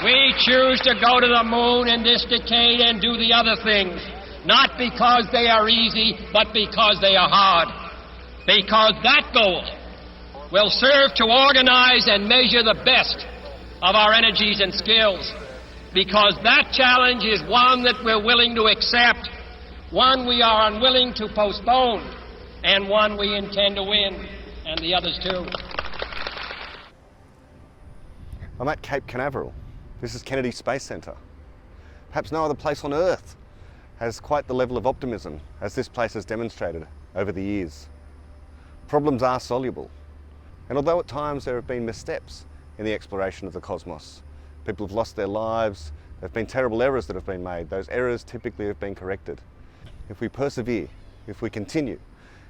We choose to go to the moon in this decade and do the other things, not because they are easy, but because they are hard. Because that goal will serve to organize and measure the best of our energies and skills. Because that challenge is one that we're willing to accept, one we are unwilling to postpone, and one we intend to win, and the others too. I'm at Cape Canaveral. This is Kennedy Space Center. Perhaps no other place on Earth has quite the level of optimism as this place has demonstrated over the years. Problems are soluble, and although at times there have been missteps in the exploration of the cosmos, people have lost their lives, there have been terrible errors that have been made, those errors typically have been corrected. If we persevere, if we continue,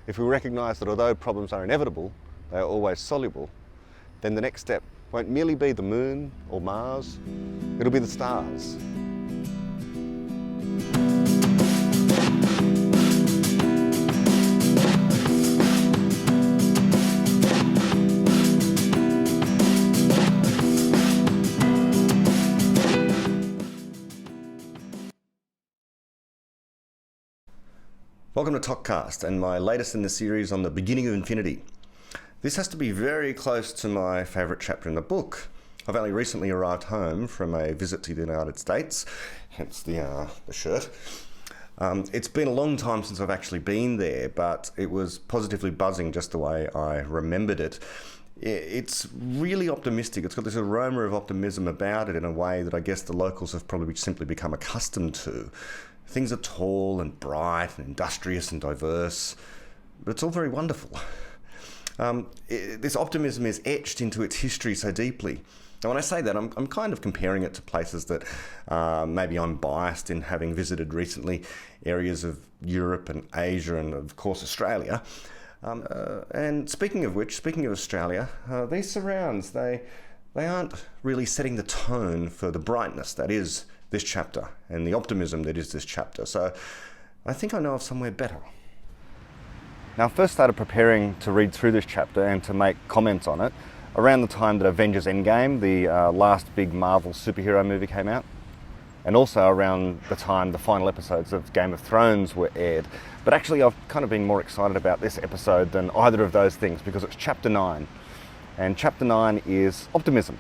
if we recognise that although problems are inevitable, they are always soluble, then the next step won't merely be the moon or Mars, it'll be the stars. Welcome to Talkcast and my latest in the series on the beginning of infinity. This has to be very close to my favourite chapter in the book. I've only recently arrived home from a visit to the United States, hence the shirt. It's been a long time since I've actually been there, but it was positively buzzing just the way I remembered it. It's really optimistic. It's got this aroma of optimism about it in a way that I guess the locals have probably simply become accustomed to. Things are tall and bright and industrious and diverse, but it's all very wonderful. This optimism is etched into its history so deeply. Now, when I say that, I'm kind of comparing it to places that maybe I'm biased in having visited recently, areas of Europe and Asia and, of course, Australia. And speaking of which, speaking of Australia, these surrounds, they aren't really setting the tone for the brightness that is this chapter and the optimism that is this chapter. So I think I know of somewhere better. Now, I first started preparing to read through this chapter and to make comments on it around the time that Avengers Endgame, the last big Marvel superhero movie, came out, and also around the time the final episodes of Game of Thrones were aired. But actually, I've kind of been more excited about this episode than either of those things because it's Chapter 9, and Chapter 9 is optimism.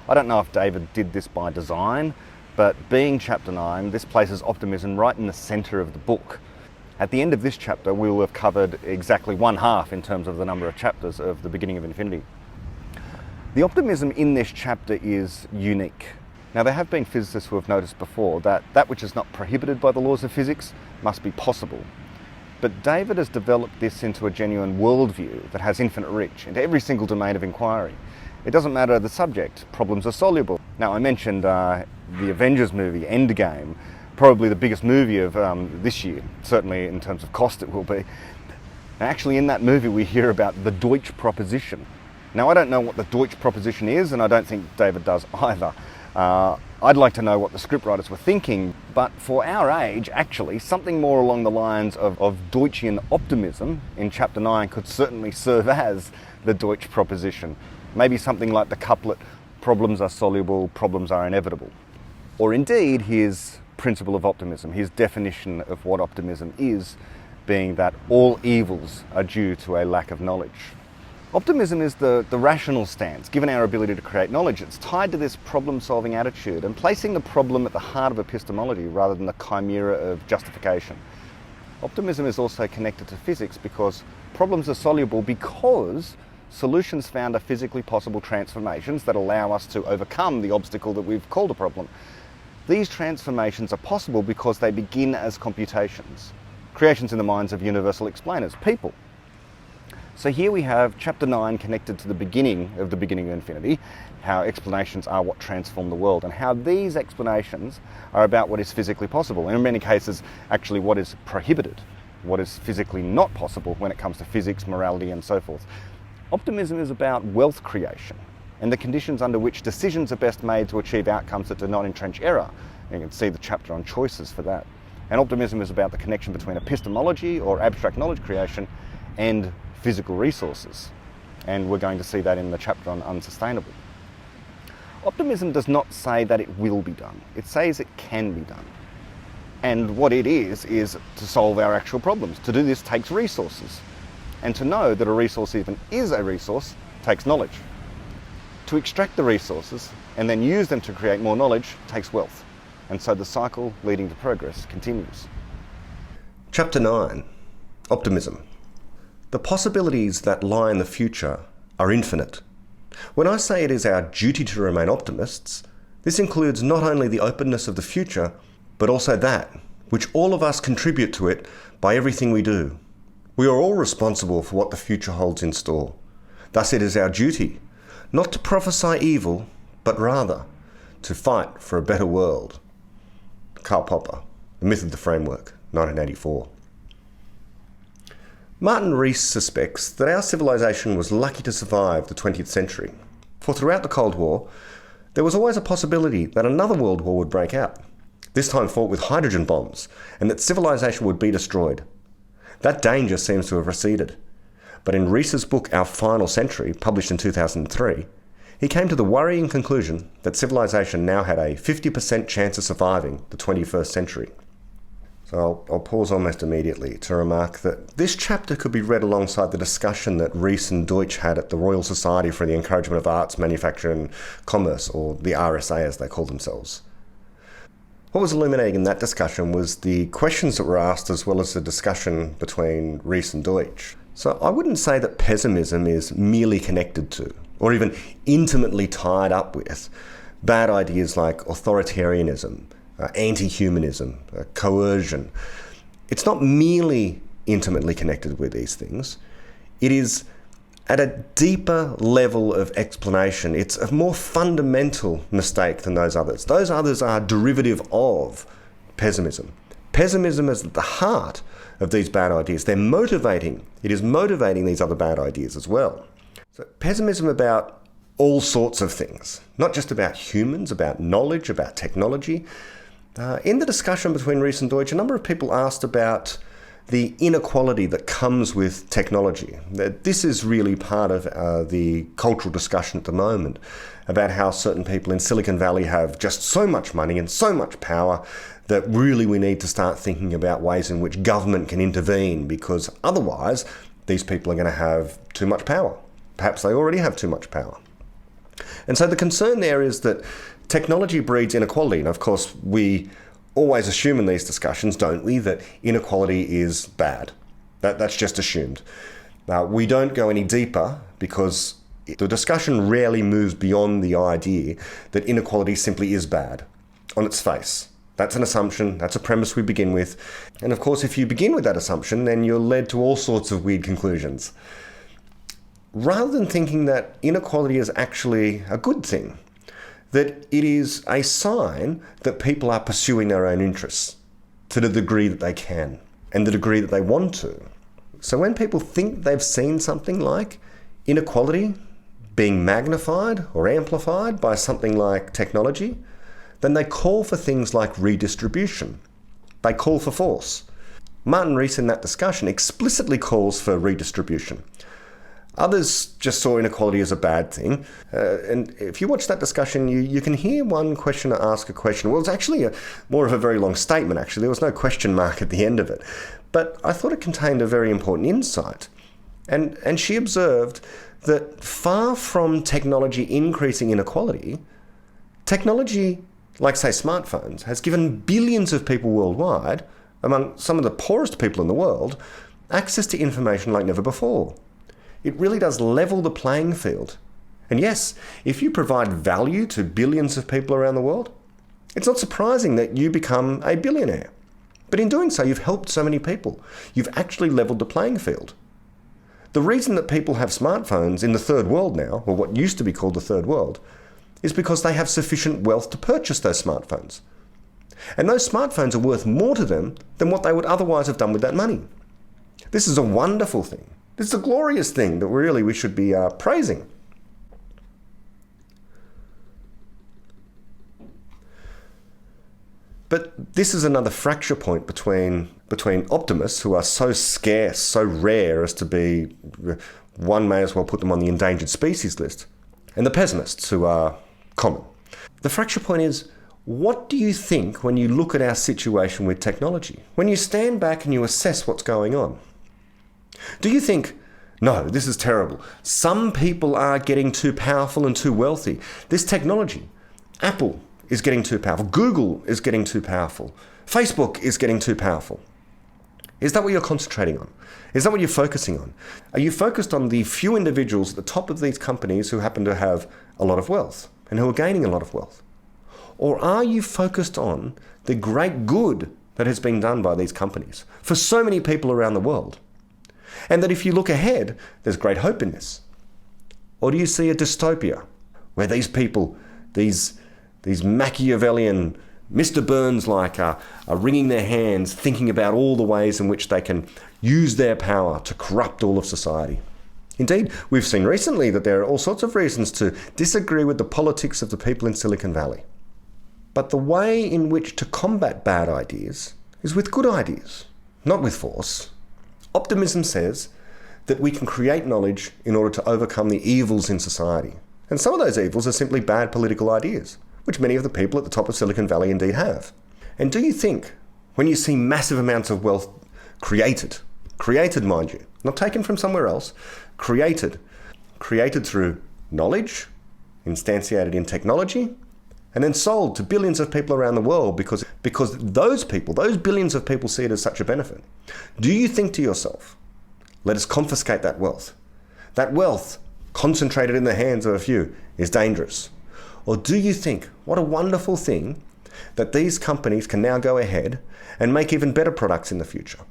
I don't know if David did this by design, but being Chapter 9, this places optimism right in the centre of the book. At the end of this chapter, we will have covered exactly one half in terms of the number of chapters of the beginning of infinity. The optimism in this chapter is unique. Now, there have been physicists who have noticed before that that which is not prohibited by the laws of physics must be possible. But David has developed this into a genuine worldview that has infinite reach into every single domain of inquiry. It doesn't matter the subject, problems are soluble. Now, I mentioned the Avengers movie, Endgame, probably the biggest movie of this year, certainly in terms of cost it will be. Now, actually in that movie we hear about the Deutsch proposition. Now, I don't know what the Deutsch proposition is, and I don't think David does either. I'd like to know what the scriptwriters were thinking, but for our age, actually, something more along the lines of Deutschian optimism in Chapter 9 could certainly serve as the Deutsch proposition. Maybe something like the couplet, problems are soluble, problems are inevitable. Or indeed, his principle of optimism, his definition of what optimism is, being that all evils are due to a lack of knowledge. Optimism is the rational stance, given our ability to create knowledge. It's tied to this problem-solving attitude and placing the problem at the heart of epistemology rather than the chimera of justification. Optimism is also connected to physics because problems are soluble because solutions found are physically possible transformations that allow us to overcome the obstacle that we've called a problem. These transformations are possible because they begin as computations, creations in the minds of universal explainers, people. So here we have Chapter 9 connected to the beginning of infinity, how explanations are what transform the world, and how these explanations are about what is physically possible, and in many cases actually what is prohibited, what is physically not possible when it comes to physics, morality and so forth. Optimism is about wealth creation and the conditions under which decisions are best made to achieve outcomes that do not entrench error. You can see the chapter on choices for that. And optimism is about the connection between epistemology or abstract knowledge creation and physical resources. And we're going to see that in the chapter on unsustainable. Optimism does not say that it will be done. It says it can be done. And what it is to solve our actual problems. To do this takes resources. And to know that a resource even is a resource takes knowledge. To extract the resources and then use them to create more knowledge takes wealth. And so the cycle leading to progress continues. Chapter 9. Optimism. The possibilities that lie in the future are infinite. When I say it is our duty to remain optimists, this includes not only the openness of the future, but also that which all of us contribute to it by everything we do. We are all responsible for what the future holds in store. Thus it is our duty not to prophesy evil, but rather to fight for a better world. Karl Popper, The Myth of the Framework, 1984. Martin Rees suspects that our civilization was lucky to survive the 20th century, for throughout the Cold War, there was always a possibility that another world war would break out, this time fought with hydrogen bombs, and that civilization would be destroyed. That danger seems to have receded. But in Rees's book Our Final Century, published in 2003, he came to the worrying conclusion that civilization now had a 50% chance of surviving the 21st century. So I'll pause almost immediately to remark that this chapter could be read alongside the discussion that Rees and Deutsch had at the Royal Society for the Encouragement of Arts, Manufacture and Commerce, or the RSA as they call themselves. What was illuminating in that discussion was the questions that were asked as well as the discussion between Rees and Deutsch. So I wouldn't say that pessimism is merely connected to, or even intimately tied up with, bad ideas like authoritarianism, anti-humanism, coercion. It's not merely intimately connected with these things. It is at a deeper level of explanation. It's a more fundamental mistake than those others. Those others are derivative of pessimism. Pessimism is at the heart of these bad ideas. They're motivating. It is motivating these other bad ideas as well. So pessimism about all sorts of things, not just about humans, about knowledge, about technology. In the discussion between Rees and Deutsch, a number of people asked about the inequality that comes with technology. This is really part of the cultural discussion at the moment about how certain people in Silicon Valley have just so much money and so much power that really we need to start thinking about ways in which government can intervene, because otherwise these people are going to have too much power. Perhaps they already have too much power. And so the concern there is that technology breeds inequality. And of course, we always assume in these discussions, don't we, that inequality is bad. That's just assumed. We don't go any deeper because the discussion rarely moves beyond the idea that inequality simply is bad on its face. That's an assumption, that's a premise we begin with. And of course, if you begin with that assumption, then you're led to all sorts of weird conclusions. Rather than thinking that inequality is actually a good thing, that it is a sign that people are pursuing their own interests to the degree that they can and the degree that they want to. So when people think they've seen something like inequality being magnified or amplified by something like technology, then they call for things like redistribution. They call for force. Martin Rees in that discussion explicitly calls for redistribution. Others just saw inequality as a bad thing. And if you watch that discussion, you can hear one questioner ask a question. Well, it's actually more of a very long statement, actually. There was no question mark at the end of it. But I thought it contained a very important insight. And she observed that far from technology increasing inequality, technology, like say smartphones, has given billions of people worldwide, among some of the poorest people in the world, access to information like never before. It really does level the playing field. And yes, if you provide value to billions of people around the world, it's not surprising that you become a billionaire. But in doing so, you've helped so many people. You've actually leveled the playing field. The reason that people have smartphones in the third world now, or what used to be called the third world, is because they have sufficient wealth to purchase those smartphones. And those smartphones are worth more to them than what they would otherwise have done with that money. This is a wonderful thing. This is a glorious thing that really we should be praising. But this is another fracture point between optimists, who are so scarce, so rare as to be, one may as well put them on the endangered species list, and the pessimists, who are common. The fracture point is, what do you think when you look at our situation with technology? When you stand back and you assess what's going on? Do you think, no, this is terrible. Some people are getting too powerful and too wealthy. This technology, Apple is getting too powerful. Google is getting too powerful. Facebook is getting too powerful. Is that what you're concentrating on? Is that what you're focusing on? Are you focused on the few individuals at the top of these companies who happen to have a lot of wealth and who are gaining a lot of wealth? Or are you focused on the great good that has been done by these companies for so many people around the world? And that if you look ahead, there's great hope in this. Or do you see a dystopia where these people, these Machiavellian Mr. Burns-like are wringing their hands, thinking about all the ways in which they can use their power to corrupt all of society? Indeed, we've seen recently that there are all sorts of reasons to disagree with the politics of the people in Silicon Valley. But the way in which to combat bad ideas is with good ideas, not with force. Optimism says that we can create knowledge in order to overcome the evils in society. And some of those evils are simply bad political ideas, which many of the people at the top of Silicon Valley indeed have. And do you think, when you see massive amounts of wealth created mind you, not taken from somewhere else, created through knowledge, instantiated in technology, and then sold to billions of people around the world because those people, those billions of people see it as such a benefit. Do you think to yourself, let us confiscate that wealth? That wealth, concentrated in the hands of a few, is dangerous. Or do you think, what a wonderful thing that these companies can now go ahead and make even better products in the future?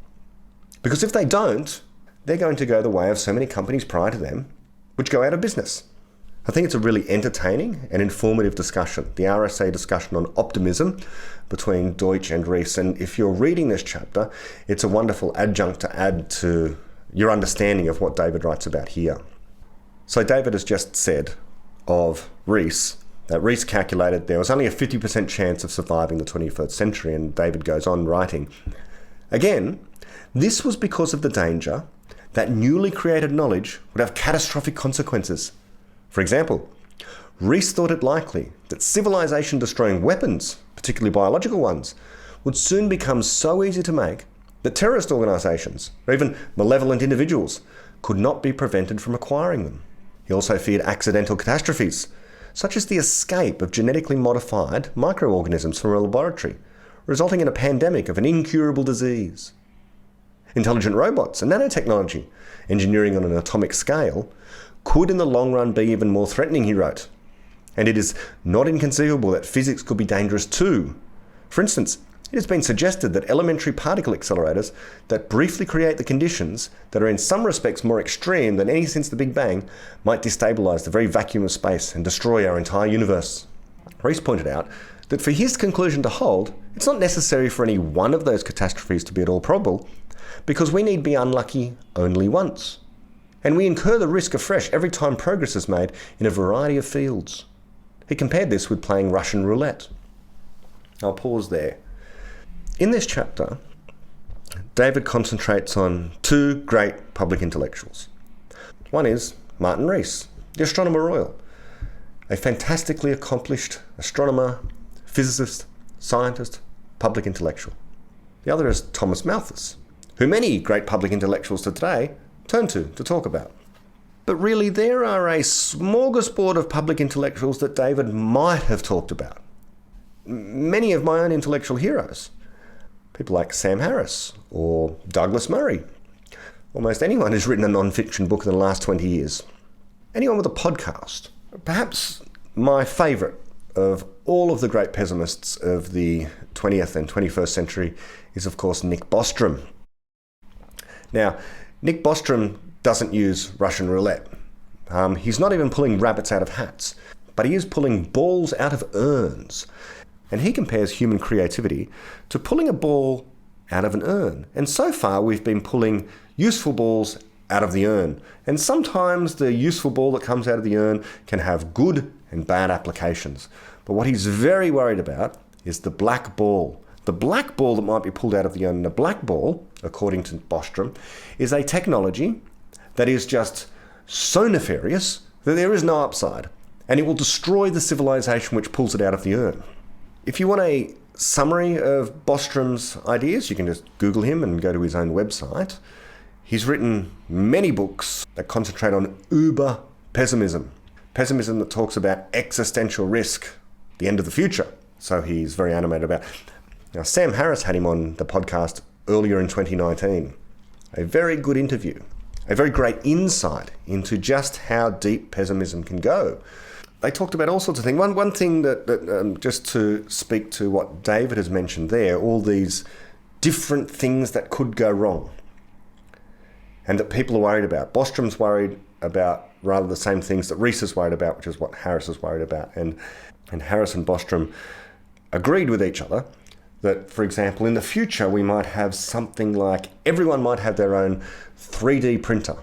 Because if they don't, they're going to go the way of so many companies prior to them, which go out of business. I think it's a really entertaining and informative discussion, the RSA discussion on optimism between Deutsch and Rees. And if you're reading this chapter, it's a wonderful adjunct to add to your understanding of what David writes about here. So David has just said of Rees that Rees calculated there was only a 50% chance of surviving the 21st century, and David goes on writing, again, this was because of the danger that newly created knowledge would have catastrophic consequences. For example, Rees thought it likely that civilization-destroying weapons, particularly biological ones, would soon become so easy to make that terrorist organisations, or even malevolent individuals, could not be prevented from acquiring them. He also feared accidental catastrophes, such as the escape of genetically modified microorganisms from a laboratory, resulting in a pandemic of an incurable disease. Intelligent robots and nanotechnology, engineering on an atomic scale, could in the long run be even more threatening, he wrote. And it is not inconceivable that physics could be dangerous too. For instance, it has been suggested that elementary particle accelerators that briefly create the conditions that are in some respects more extreme than any since the Big Bang might destabilise the very vacuum of space and destroy our entire universe. Rees pointed out that for his conclusion to hold, it's not necessary for any one of those catastrophes to be at all probable, because we need be unlucky only once. And we incur the risk afresh every time progress is made in a variety of fields. He compared this with playing Russian roulette. I'll pause there. In this chapter, David concentrates on two great public intellectuals. One is Martin Rees, the Astronomer Royal, a fantastically accomplished astronomer, physicist, scientist, public intellectual. The other is Thomas Malthus, who many great public intellectuals today turn to talk about. But really, there are a smorgasbord of public intellectuals that David might have talked about. Many of my own intellectual heroes, people like Sam Harris or Douglas Murray. Almost anyone who's written a non-fiction book in the last 20 years. Anyone with a podcast. Perhaps my favourite of all of the great pessimists of the 20th and 21st century is, of course, Nick Bostrom. Now, Nick Bostrom doesn't use Russian roulette. He's not even pulling rabbits out of hats, but he is pulling balls out of urns. And he compares human creativity to pulling a ball out of an urn. And so far, we've been pulling useful balls out of the urn. And sometimes the useful ball that comes out of the urn can have good and bad applications. But what he's very worried about is the black ball. The black ball that might be pulled out of the urn. And the black ball, according to Bostrom, is a technology that is just so nefarious that there is no upside. and it will destroy the civilization which pulls it out of the urn. If you want a summary of Bostrom's ideas, you can just Google him and go to his own website. He's written many books that concentrate on uber pessimism. Pessimism that talks about existential risk, the end of the future. So he's very animated about it. Now, Sam Harris had him on the podcast earlier in 2019. A very good interview. A very great insight into just how deep pessimism can go. They talked about all sorts of things. One thing that just to speak to what David has mentioned there, all these different things that could go wrong and that people are worried about. Bostrom's worried about rather the same things that Rees is worried about, which is what Harris is worried about. And Harris and Bostrom agreed with each other that, for example, in the future, we might have something like everyone might have their own 3D printer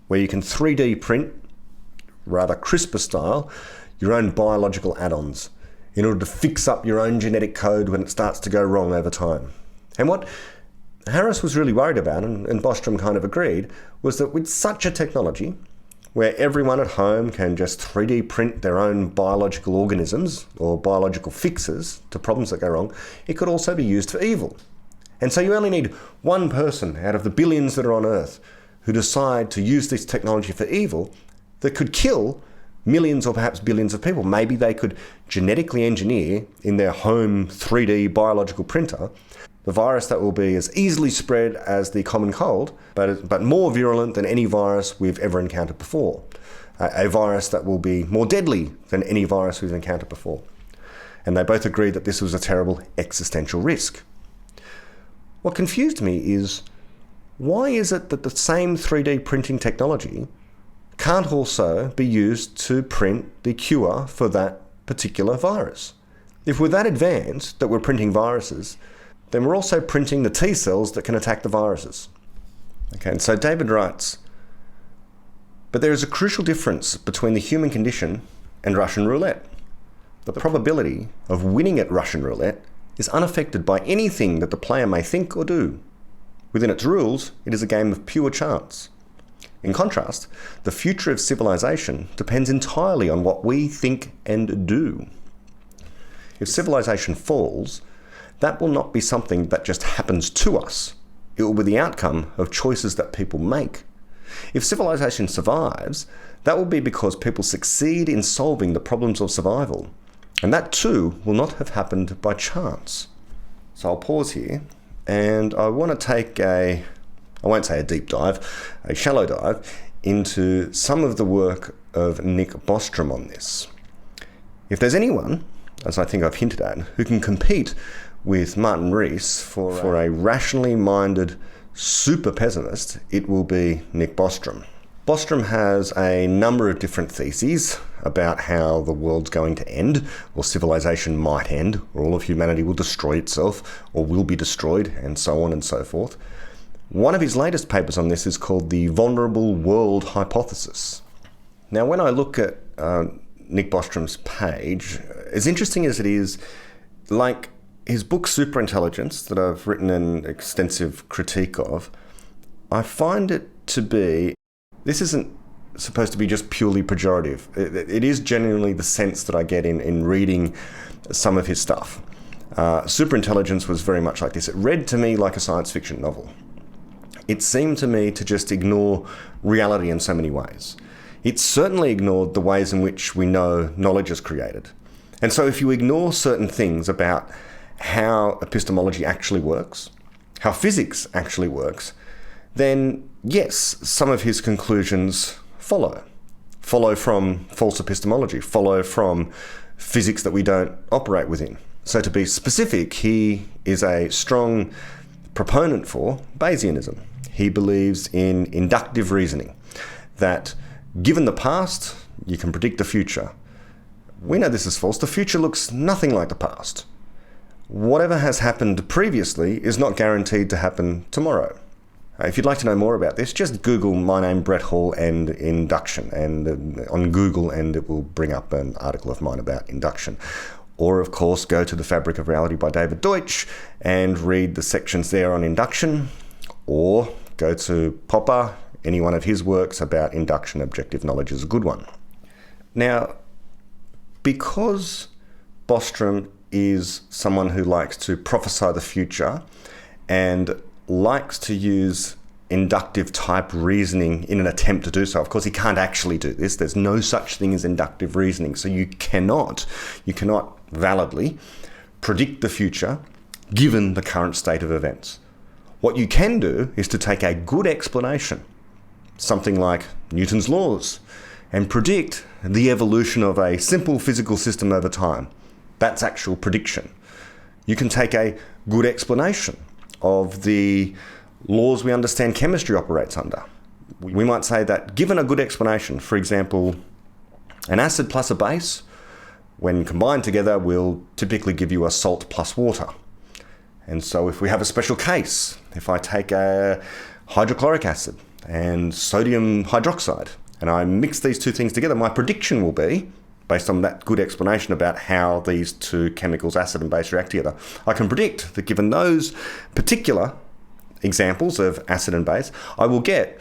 where you can 3D print, rather CRISPR style, your own biological add-ons in order to fix up your own genetic code when it starts to go wrong over time. And what Harris was really worried about, and Bostrom kind of agreed, was that with such a technology where everyone at home can just 3D print their own biological organisms or biological fixes to problems that go wrong, it could also be used for evil. And so you only need one person out of the billions that are on Earth who decide to use this technology for evil that could kill millions or perhaps billions of people. Maybe they could genetically engineer in their home 3D biological printer the virus that will be as easily spread as the common cold, but more virulent than any virus we've ever encountered before. A virus that will be more deadly than any virus we've encountered before. And they both agreed that this was a terrible existential risk. What confused me is, why is it that the same 3D printing technology can't also be used to print the cure for that particular virus? If we're that advanced that we're printing viruses, then we're also printing the T cells that can attack the viruses. Okay, and so David writes, but there is a crucial difference between the human condition and Russian roulette. The probability of winning at Russian roulette is unaffected by anything that the player may think or do. Within its rules, it is a game of pure chance. In contrast, the future of civilization depends entirely on what we think and do. If civilization falls, that will not be something that just happens to us. It will be the outcome of choices that people make. If civilization survives, that will be because people succeed in solving the problems of survival. And that too will not have happened by chance. So I'll pause here, and I want to take I won't say a deep dive, a shallow dive into some of the work of Nick Bostrom on this. If there's anyone, as I think I've hinted at, who can compete with Martin Rees for a rationally minded super pessimist, it will be Nick Bostrom. Bostrom has a number of different theses about how the world's going to end, or civilization might end, or all of humanity will destroy itself, or will be destroyed, and so on and so forth. One of his latest papers on this is called the Vulnerable World Hypothesis. Now, when I look at Nick Bostrom's page, as interesting as it is, like his book Superintelligence, that I've written an extensive critique of, I find it to be, this isn't supposed to be just purely pejorative. It is genuinely the sense that I get in reading some of his stuff. Superintelligence was very much like this. It read to me like a science fiction novel. It seemed to me to just ignore reality in so many ways. It certainly ignored the ways in which we know knowledge is created. And so if you ignore certain things about how epistemology actually works, how physics actually works, then yes, some of his conclusions follow from false epistemology, follow from physics that we don't operate within. So to be specific, he is a strong proponent for Bayesianism. He believes in inductive reasoning, that given the past, you can predict the future. We know this is false. The future looks nothing like the past. Whatever has happened previously is not guaranteed to happen tomorrow. If you'd like to know more about this, just Google my name, Brett Hall, and induction, and on Google, and it will bring up an article of mine about induction. Or, of course, go to The Fabric of Reality by David Deutsch and read the sections there on induction, or go to Popper. Any one of his works about induction, objective knowledge is a good one. Now, Because Bostrom is someone who likes to prophesy the future and likes to use inductive type reasoning in an attempt to do so. Of course, he can't actually do this. There's no such thing as inductive reasoning. So you cannot validly predict the future given the current state of events. What you can do is to take a good explanation, something like Newton's laws, and predict the evolution of a simple physical system over time. That's actual prediction. You can take a good explanation of the laws we understand chemistry operates under. We might say that given a good explanation, for example, an acid plus a base, when combined together, will typically give you a salt plus water. And so if we have a special case, if I take a hydrochloric acid and sodium hydroxide, and I mix these two things together, my prediction will be, based on that good explanation about how these two chemicals, acid and base, react together, I can predict that given those particular examples of acid and base, I will get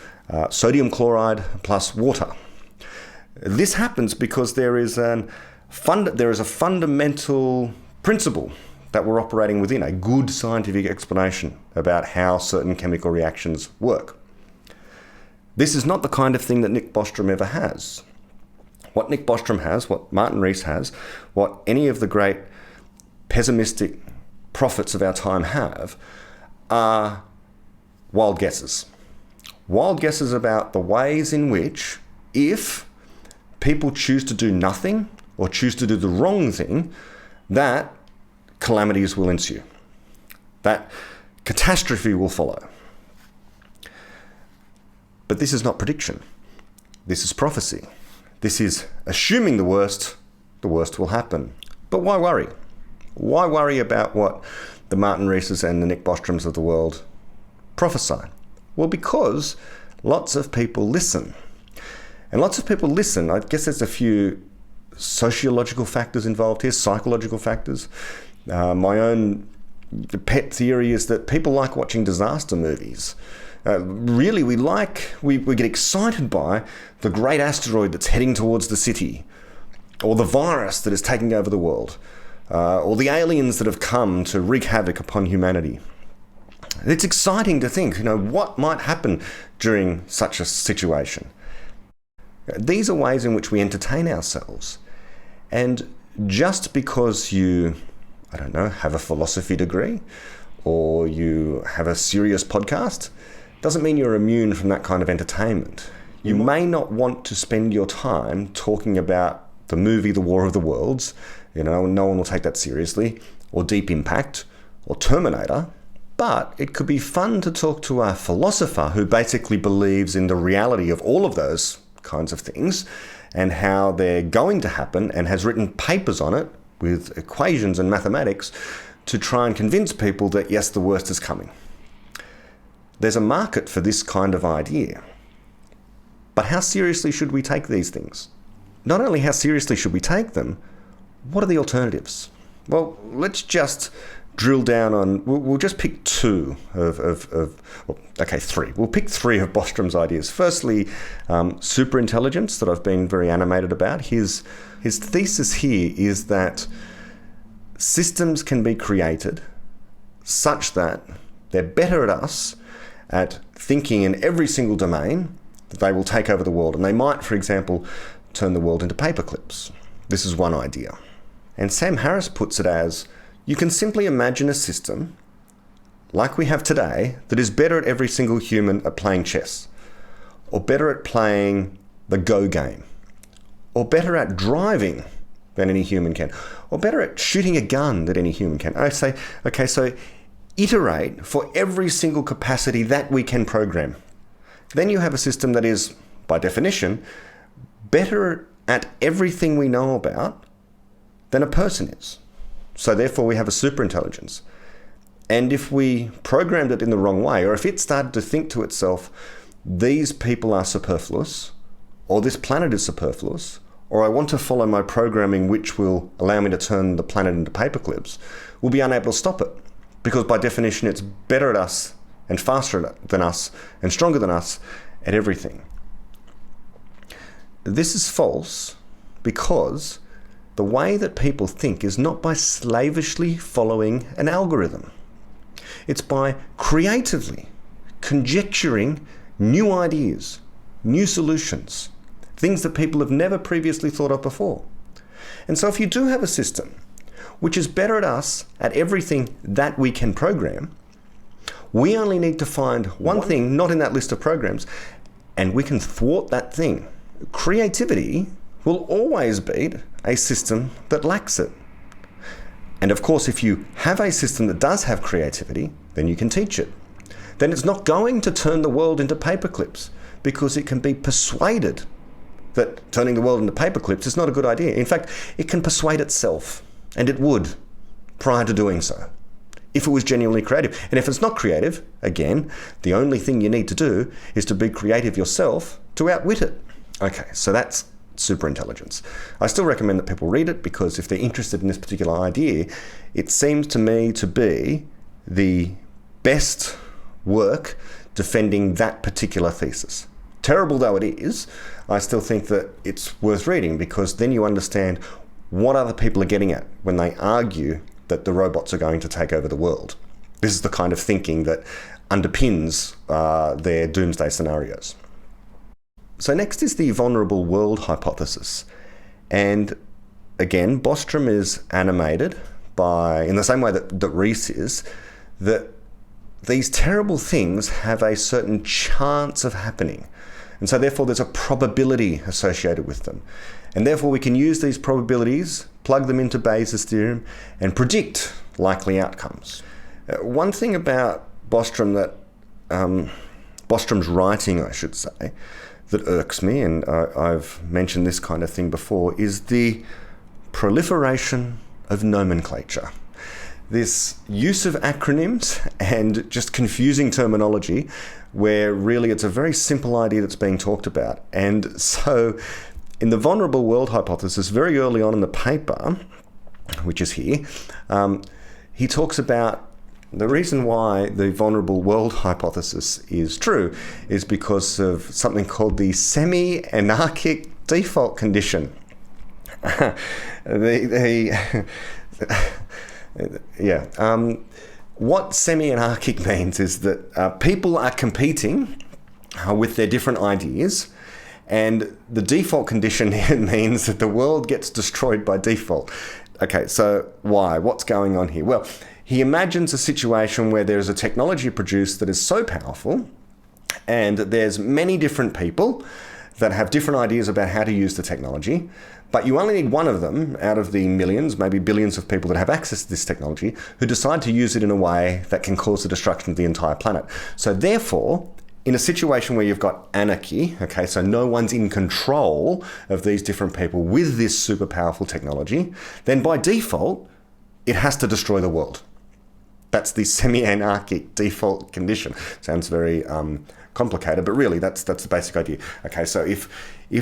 sodium chloride plus water. This happens because there is a fundamental principle that we're operating within, a good scientific explanation about how certain chemical reactions work. This is not the kind of thing that Nick Bostrom ever has. What Nick Bostrom has, what Martin Rees has, what any of the great pessimistic prophets of our time have, are wild guesses. Wild guesses about the ways in which, if people choose to do nothing or choose to do the wrong thing, that calamities will ensue. That catastrophe will follow. But this is not prediction. This is prophecy. This is assuming the worst will happen. But why worry? Why worry about what the Martin Reeses and the Nick Bostroms of the world prophesy? Well, because lots of people listen. And lots of people listen. I guess there's a few sociological factors involved here, psychological factors. My own pet theory is that people like watching disaster movies. Really, we get excited by the great asteroid that's heading towards the city, or the virus that is taking over the world, or the aliens that have come to wreak havoc upon humanity. It's exciting to think, what might happen during such a situation. These are ways in which we entertain ourselves. And just because you, have a philosophy degree, or you have a serious podcast, doesn't mean you're immune from that kind of entertainment. You may not want to spend your time talking about the movie The War of the Worlds, no one will take that seriously, or Deep Impact, or Terminator, but it could be fun to talk to a philosopher who basically believes in the reality of all of those kinds of things and how they're going to happen, and has written papers on it with equations and mathematics to try and convince people that yes, the worst is coming. There's a market for this kind of idea. But how seriously should we take these things? Not only how seriously should we take them, what are the alternatives? Well, let's just drill down on, we'll just pick three. We'll pick three of Bostrom's ideas. Firstly, superintelligence, that I've been very animated about. His thesis here is that systems can be created such that they're better at us at thinking in every single domain that they will take over the world. And they might, for example, turn the world into paperclips. This is one idea. And Sam Harris puts it as, you can simply imagine a system like we have today that is better at every single human at playing chess, or better at playing the Go game, or better at driving than any human can, or better at shooting a gun than any human can. I say, okay, so iterate for every single capacity that we can program. Then you have a system that is, by definition, better at everything we know about than a person is. So therefore we have a superintelligence. And if we programmed it in the wrong way, or if it started to think to itself, these people are superfluous, or this planet is superfluous, or I want to follow my programming which will allow me to turn the planet into paperclips, we'll be unable to stop it. Because by definition, it's better at us, and faster than us, and stronger than us at everything. This is false because the way that people think is not by slavishly following an algorithm. It's by creatively conjecturing new ideas, new solutions, things that people have never previously thought of before. And so if you do have a system which is better at everything that we can program, we only need to find one thing not in that list of programs, and we can thwart that thing. Creativity will always beat a system that lacks it. And of course, if you have a system that does have creativity, then you can teach it. Then it's not going to turn the world into paperclips, because it can be persuaded that turning the world into paperclips is not a good idea. In fact, it can persuade itself, and it would prior to doing so, if it was genuinely creative. And if it's not creative, again, the only thing you need to do is to be creative yourself to outwit it. Okay, so that's superintelligence. I still recommend that people read it, because if they're interested in this particular idea, it seems to me to be the best work defending that particular thesis. Terrible though it is, I still think that it's worth reading, because then you understand what other people are getting at when they argue that the robots are going to take over the world. This is the kind of thinking that underpins their doomsday scenarios. So next is the vulnerable world hypothesis. And again, Bostrom is animated by, in the same way that Rees is, that these terrible things have a certain chance of happening. And so therefore there's a probability associated with them. And therefore we can use these probabilities, plug them into Bayes' theorem, and predict likely outcomes. One thing about Bostrom that, Bostrom's writing, I should say, that irks me, and I've mentioned this kind of thing before, is the proliferation of nomenclature. This use of acronyms and just confusing terminology, where really it's a very simple idea that's being talked about. And so in the vulnerable world hypothesis, very early on in the paper, which is here, he talks about the reason why the vulnerable world hypothesis is true is because of something called the semi-anarchic default condition. What semi-anarchic means is that people are competing with their different ideas, and the default condition here means that the world gets destroyed by default. Okay, so why? What's going on here? Well, he imagines a situation where there's a technology produced that is so powerful, and there's many different people that have different ideas about how to use the technology, but you only need one of them out of the millions, maybe billions of people that have access to this technology who decide to use it in a way that can cause the destruction of the entire planet. So therefore, in a situation where you've got anarchy, okay, so no one's in control of these different people with this super powerful technology, then by default, it has to destroy the world. That's the semi-anarchic default condition. Sounds very complicated, but really that's the basic idea. Okay, so if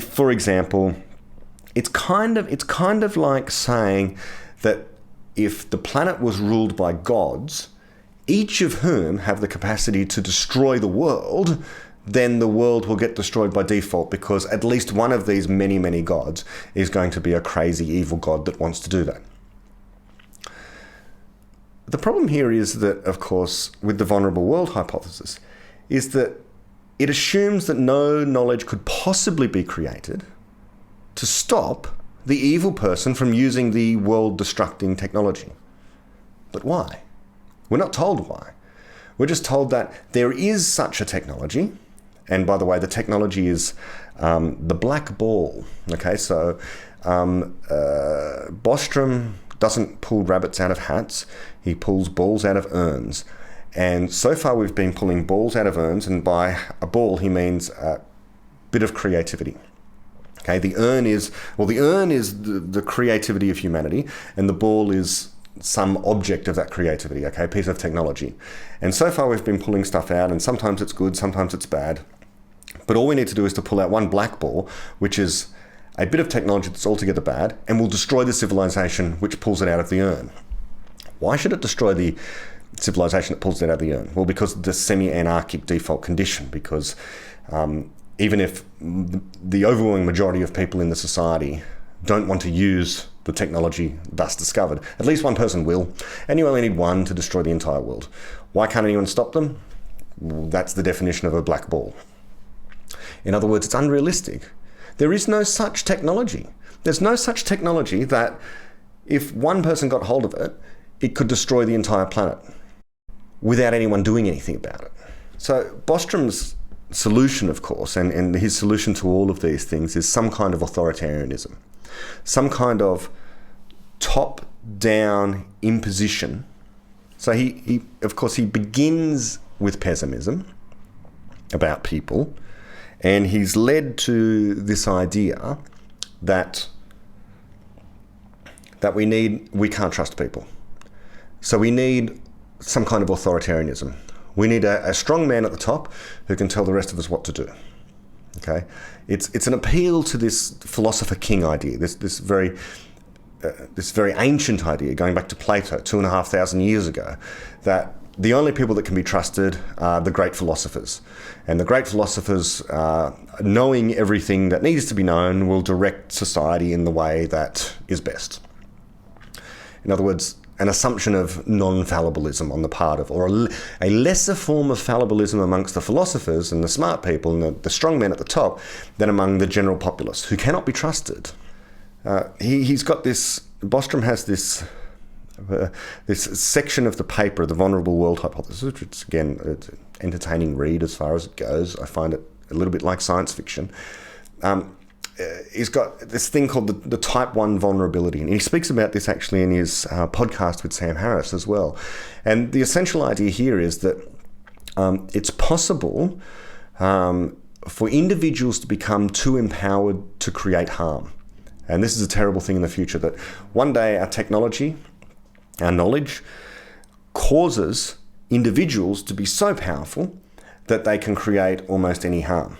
for example, it's kind of like saying that if the planet was ruled by gods, each of whom have the capacity to destroy the world, then the world will get destroyed by default, because at least one of these many, many gods is going to be a crazy evil god that wants to do that. The problem here is that, of course, with the vulnerable world hypothesis, is that it assumes that no knowledge could possibly be created to stop the evil person from using the world-destructing technology. But why? We're not told why. We're just told that there is such a technology, and by the way, the technology is the black ball. Okay, so Bostrom doesn't pull rabbits out of hats, he pulls balls out of urns. And so far we've been pulling balls out of urns, and by a ball he means a bit of creativity. Okay, the urn is the creativity of humanity, and the ball is some object of that creativity, okay, a piece of technology. And so far we've been pulling stuff out, and sometimes it's good, sometimes it's bad. But all we need to do is to pull out one black ball, which is a bit of technology that's altogether bad, and will destroy the civilization which pulls it out of the urn. Why should it destroy the civilization that pulls it out of the urn? Well, because of the semi-anarchic default condition, because even if the overwhelming majority of people in the society don't want to use the technology thus discovered. At least one person will, and you only need one to destroy the entire world. Why can't anyone stop them? That's the definition of a black ball. In other words, it's unrealistic. There is no such technology. There's no such technology that if one person got hold of it, it could destroy the entire planet without anyone doing anything about it. So Bostrom's solution, of course, and his solution to all of these things is some kind of authoritarianism, some kind of top-down imposition. So he of course, he begins with pessimism about people, and he's led to this idea that we can't trust people. So we need some kind of authoritarianism. We need a strong man at the top who can tell the rest of us what to do. Okay, it's an appeal to this philosopher king idea, this very ancient idea going back to Plato 2,500 years ago, that the only people that can be trusted are the great philosophers, and the great philosophers, knowing everything that needs to be known, will direct society in the way that is best. In other words, an assumption of non-fallibilism on the part of, or a lesser form of fallibilism amongst the philosophers and the smart people and the strong men at the top than among the general populace, who cannot be trusted. He's got this, Bostrom has this section of the paper, the Vulnerable World Hypothesis, which is, again, it's an entertaining read as far as it goes. I find it a little bit like science fiction. He's got this thing called the type 1 vulnerability, and he speaks about this actually in his podcast with Sam Harris as well. And the essential idea here is that it's possible for individuals to become too empowered to create harm. And this is a terrible thing in the future, that one day our technology, our knowledge, causes individuals to be so powerful that they can create almost any harm.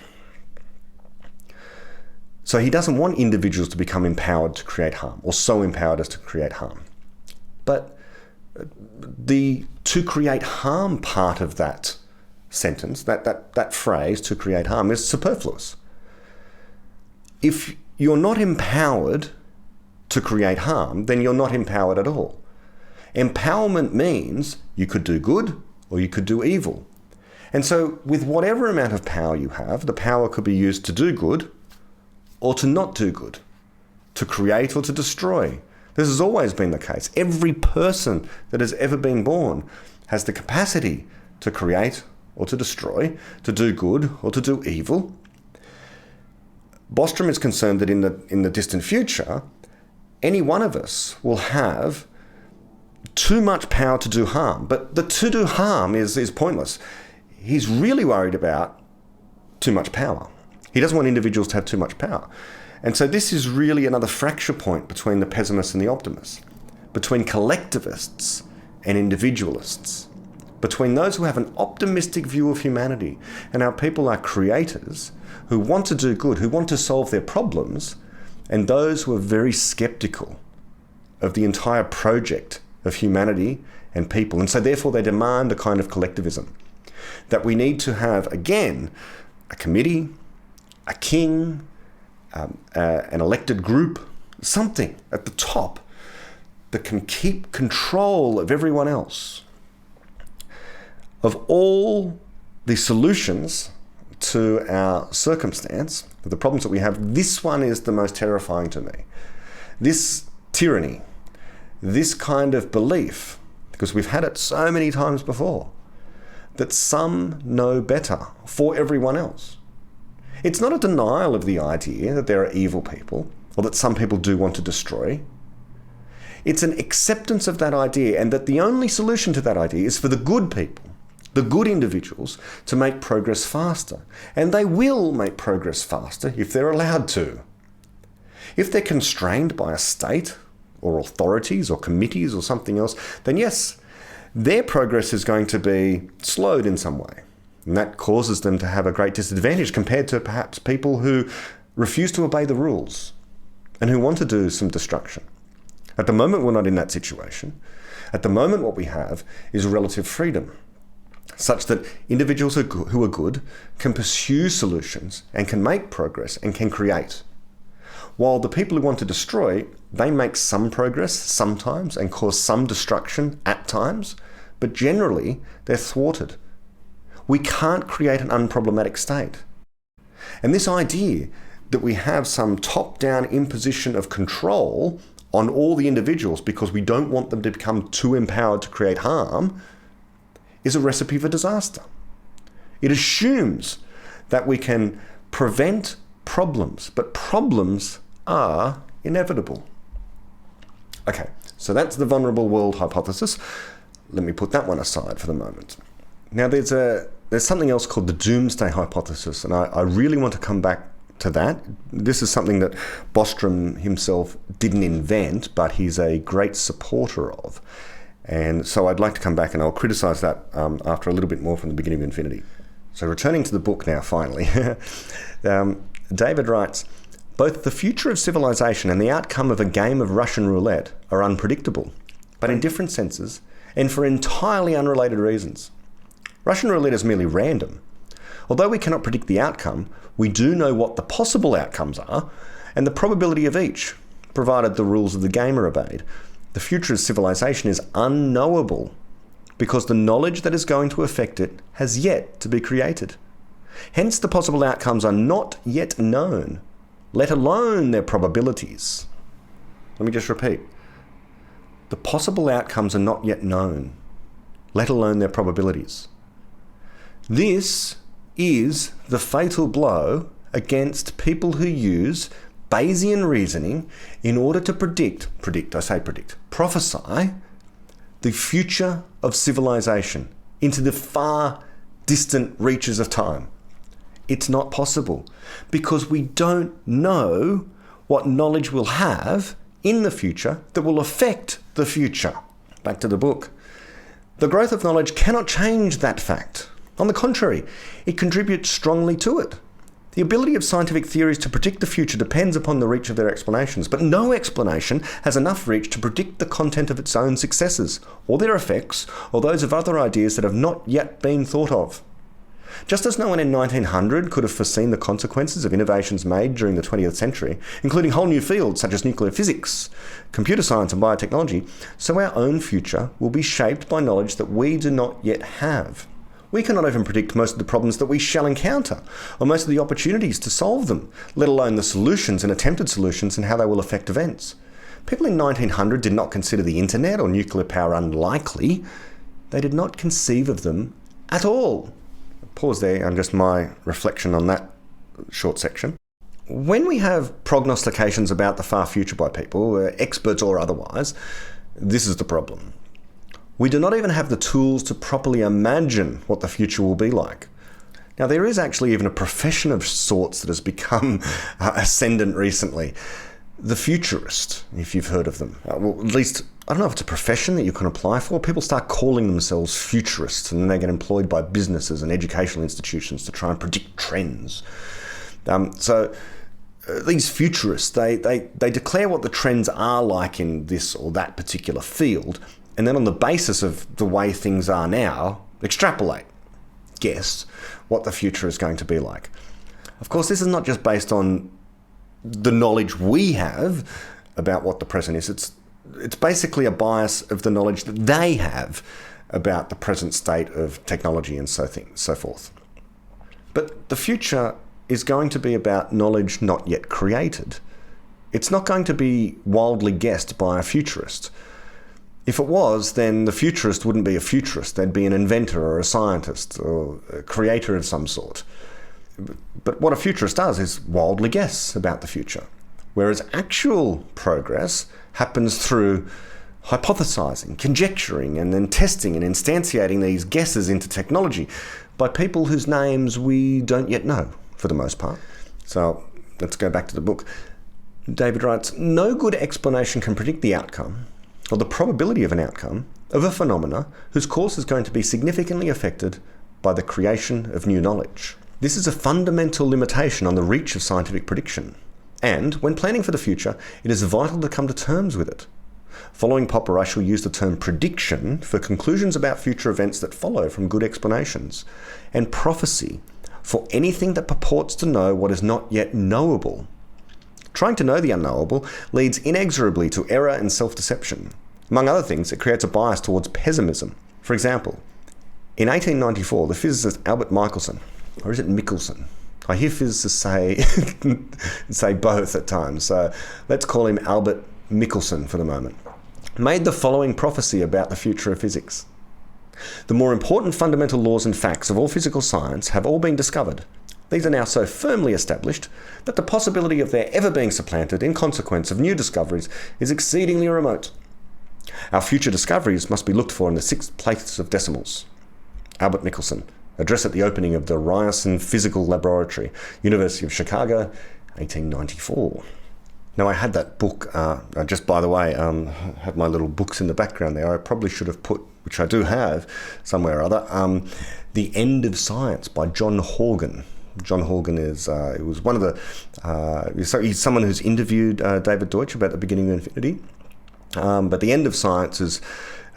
So he doesn't want individuals to become empowered to create harm, or so empowered as to create harm. But the to create harm part of that sentence, that phrase, to create harm, is superfluous. If you're not empowered to create harm, then you're not empowered at all. Empowerment means you could do good or you could do evil. And so with whatever amount of power you have, the power could be used to do good or to not do good, to create or to destroy. This has always been the case. Every person that has ever been born has the capacity to create or to destroy, to do good or to do evil. Bostrom is concerned that in the distant future, any one of us will have too much power to do harm. But the to do harm is pointless. He's really worried about too much power. He doesn't want individuals to have too much power. And so this is really another fracture point between the pessimists and the optimists, between collectivists and individualists, between those who have an optimistic view of humanity and our people are creators who want to do good, who want to solve their problems, and those who are very skeptical of the entire project of humanity and people. And so therefore they demand a kind of collectivism, that we need to have, again, a committee, a king, an elected group, something at the top that can keep control of everyone else. Of all the solutions to our circumstance, the problems that we have, this one is the most terrifying to me. This tyranny, this kind of belief, because we've had it so many times before, that some know better for everyone else. It's not a denial of the idea that there are evil people, or that some people do want to destroy. It's an acceptance of that idea, and that the only solution to that idea is for the good people, the good individuals, to make progress faster. And they will make progress faster if they're allowed to. If they're constrained by a state, or authorities, or committees, or something else, then yes, their progress is going to be slowed in some way. And that causes them to have a great disadvantage compared to perhaps people who refuse to obey the rules and who want to do some destruction. At the moment, we're not in that situation. At the moment, what we have is relative freedom, such that individuals who are good can pursue solutions and can make progress and can create. While the people who want to destroy, they make some progress sometimes and cause some destruction at times, but generally they're thwarted. We can't create an unproblematic state. And this idea that we have some top-down imposition of control on all the individuals because we don't want them to become too empowered to create harm is a recipe for disaster. It assumes that we can prevent problems, but problems are inevitable. Okay, so that's the vulnerable world hypothesis. Let me put that one aside for the moment. Now there's something else called the doomsday hypothesis, and I really want to come back to that. This is something that Bostrom himself didn't invent, but he's a great supporter of. And so I'd like to come back and I'll criticise that after a little bit more from the beginning of Infinity. So returning to the book now, finally. David writes, both the future of civilization and the outcome of a game of Russian roulette are unpredictable, but in different senses and for entirely unrelated reasons. Russian roulette is merely random. Although we cannot predict the outcome, we do know what the possible outcomes are and the probability of each, provided the rules of the game are obeyed. The future of civilization is unknowable because the knowledge that is going to affect it has yet to be created. Hence, the possible outcomes are not yet known, let alone their probabilities. Let me just repeat. The possible outcomes are not yet known, let alone their probabilities. This is the fatal blow against people who use Bayesian reasoning in order to prophesy the future of civilization into the far distant reaches of time. It's not possible because we don't know what knowledge we'll have in the future that will affect the future. Back to the book. The growth of knowledge cannot change that fact. On the contrary, it contributes strongly to it. The ability of scientific theories to predict the future depends upon the reach of their explanations, but no explanation has enough reach to predict the content of its own successors, or their effects, or those of other ideas that have not yet been thought of. Just as no one in 1900 could have foreseen the consequences of innovations made during the 20th century, including whole new fields such as nuclear physics, computer science and biotechnology, so our own future will be shaped by knowledge that we do not yet have. We cannot even predict most of the problems that we shall encounter, or most of the opportunities to solve them, let alone the solutions and attempted solutions and how they will affect events. People in 1900 did not consider the internet or nuclear power unlikely. They did not conceive of them at all. Pause there and just my reflection on that short section. When we have prognostications about the far future by people, experts or otherwise, this is the problem. We do not even have the tools to properly imagine what the future will be like. Now, there is actually even a profession of sorts that has become ascendant recently. The futurist, if you've heard of them. Well, at least, I don't know if it's a profession that you can apply for. People start calling themselves futurists and then they get employed by businesses and educational institutions to try and predict trends. These futurists, they declare what the trends are like in this or that particular field, and then on the basis of the way things are now, extrapolate, guess what the future is going to be like. Of course, this is not just based on the knowledge we have about what the present is. It's basically a bias of the knowledge that they have about the present state of technology and so forth. But the future is going to be about knowledge not yet created. It's not going to be wildly guessed by a futurist. If it was, then the futurist wouldn't be a futurist. They'd be an inventor or a scientist or a creator of some sort. But what a futurist does is wildly guess about the future, whereas actual progress happens through hypothesizing, conjecturing, and then testing and instantiating these guesses into technology by people whose names we don't yet know, for the most part. So let's go back to the book. David writes, no good explanation can predict the outcome or the probability of an outcome of a phenomena whose course is going to be significantly affected by the creation of new knowledge. This is a fundamental limitation on the reach of scientific prediction, and when planning for the future, it is vital to come to terms with it. Following Popper, I shall use the term prediction for conclusions about future events that follow from good explanations, and prophecy for anything that purports to know what is not yet knowable. Trying to know the unknowable leads inexorably to error and self-deception. Among other things, it creates a bias towards pessimism. For example, in 1894, the physicist Albert Michelson, or is it Michelson? I hear physicists say both at times, so let's call him Albert Michelson for the moment, made the following prophecy about the future of physics. The more important fundamental laws and facts of all physical science have all been discovered. These are now so firmly established that the possibility of their ever being supplanted in consequence of new discoveries is exceedingly remote. Our future discoveries must be looked for in the 6th place of decimals. Albert Michelson, address at the opening of the Ryerson Physical Laboratory, University of Chicago, 1894. Now, I had that book, just by the way, have my little books in the background there. I probably should have put, which I do have somewhere or other, The End of Science by John Horgan. John Horgan he was one of the, he's someone who's interviewed David Deutsch about the beginning of infinity. But The End of Science is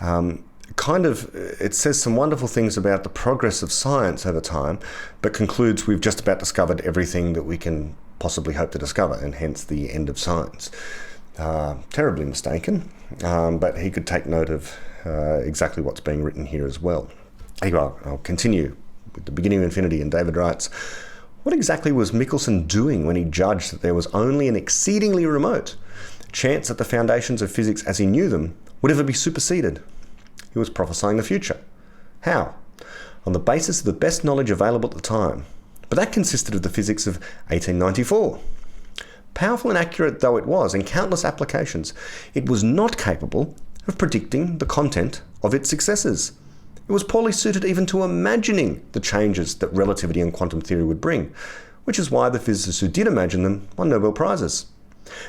it says some wonderful things about the progress of science over time, but concludes we've just about discovered everything that we can possibly hope to discover, and hence the end of science. Terribly mistaken, but he could take note of exactly what's being written here as well. Anyway, I'll continue with the beginning of infinity, and David writes, what exactly was Michelson doing when he judged that there was only an exceedingly remote chance that the foundations of physics as he knew them would ever be superseded? He was prophesying the future. How? On the basis of the best knowledge available at the time. But that consisted of the physics of 1894. Powerful and accurate though it was in countless applications, it was not capable of predicting the content of its successors. It was poorly suited even to imagining the changes that relativity and quantum theory would bring, which is why the physicists who did imagine them won Nobel Prizes.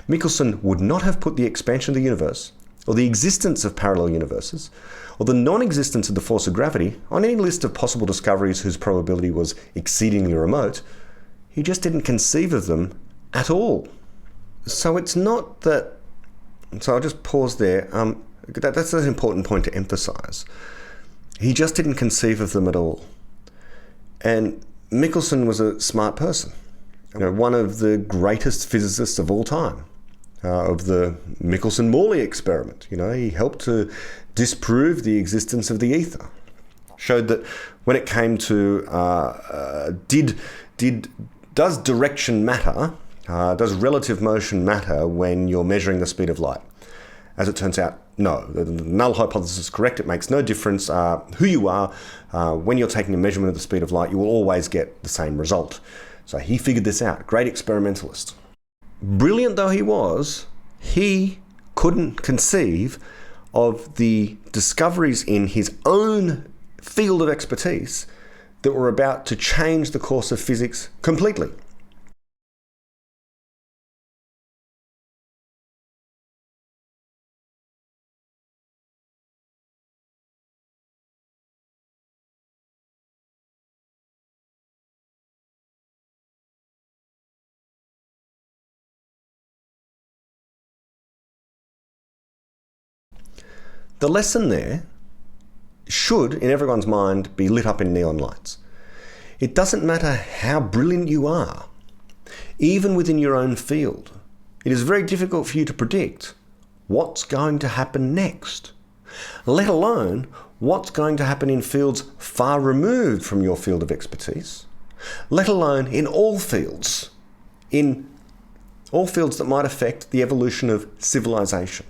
Michelson would not have put the expansion of the universe, or the existence of parallel universes, or the non-existence of the force of gravity on any list of possible discoveries whose probability was exceedingly remote. He just didn't conceive of them at all. So it's not that... So I'll just pause there. That's an important point to emphasize. He just didn't conceive of them at all. And Michelson was a smart person. One of the greatest physicists of all time. Of the Michelson-Morley experiment. He helped to disprove the existence of the ether. Showed that when it came to does direction matter, does relative motion matter when you're measuring the speed of light? As it turns out, no. The null hypothesis is correct. It makes no difference who you are. When you're taking a measurement of the speed of light, you will always get the same result. So he figured this out. Great experimentalist. Brilliant though he was, he couldn't conceive of the discoveries in his own field of expertise that were about to change the course of physics completely. The lesson there should, in everyone's mind, be lit up in neon lights. It doesn't matter how brilliant you are, even within your own field. It is very difficult for you to predict what's going to happen next, let alone what's going to happen in fields far removed from your field of expertise, let alone in all fields that might affect the evolution of civilization.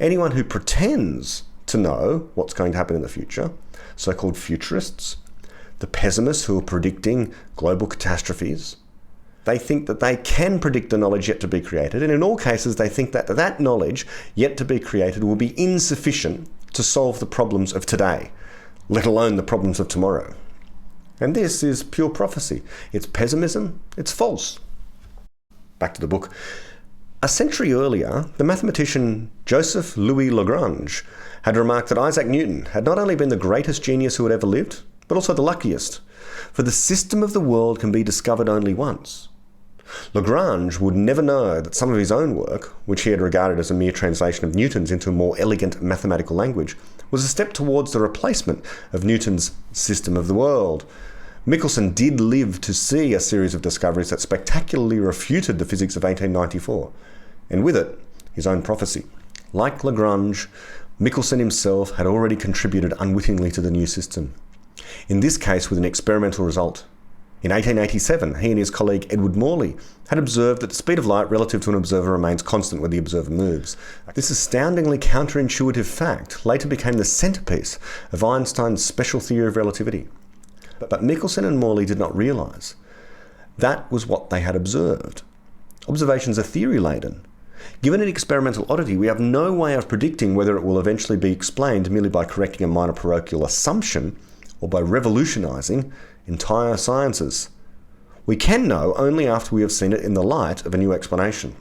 Anyone who pretends to know what's going to happen in the future, so-called futurists, the pessimists who are predicting global catastrophes, they think that they can predict the knowledge yet to be created, and in all cases they think that that knowledge yet to be created will be insufficient to solve the problems of today, let alone the problems of tomorrow. And this is pure prophecy. It's pessimism, it's false. Back to the book. A century earlier, the mathematician Joseph Louis Lagrange had remarked that Isaac Newton had not only been the greatest genius who had ever lived, but also the luckiest, for the system of the world can be discovered only once. Lagrange would never know that some of his own work, which he had regarded as a mere translation of Newton's into a more elegant mathematical language, was a step towards the replacement of Newton's system of the world. Michelson did live to see a series of discoveries that spectacularly refuted the physics of 1894, and with it, his own prophecy. Like Lagrange, Michelson himself had already contributed unwittingly to the new system. In this case, with an experimental result. In 1887, he and his colleague Edward Morley had observed that the speed of light relative to an observer remains constant when the observer moves. This astoundingly counterintuitive fact later became the centerpiece of Einstein's special theory of relativity. But Michelson and Morley did not realize that was what they had observed. Observations are theory-laden. Given an experimental oddity, we have no way of predicting whether it will eventually be explained merely by correcting a minor parochial assumption or by revolutionizing entire sciences. We can know only after we have seen it in the light of a new explanation.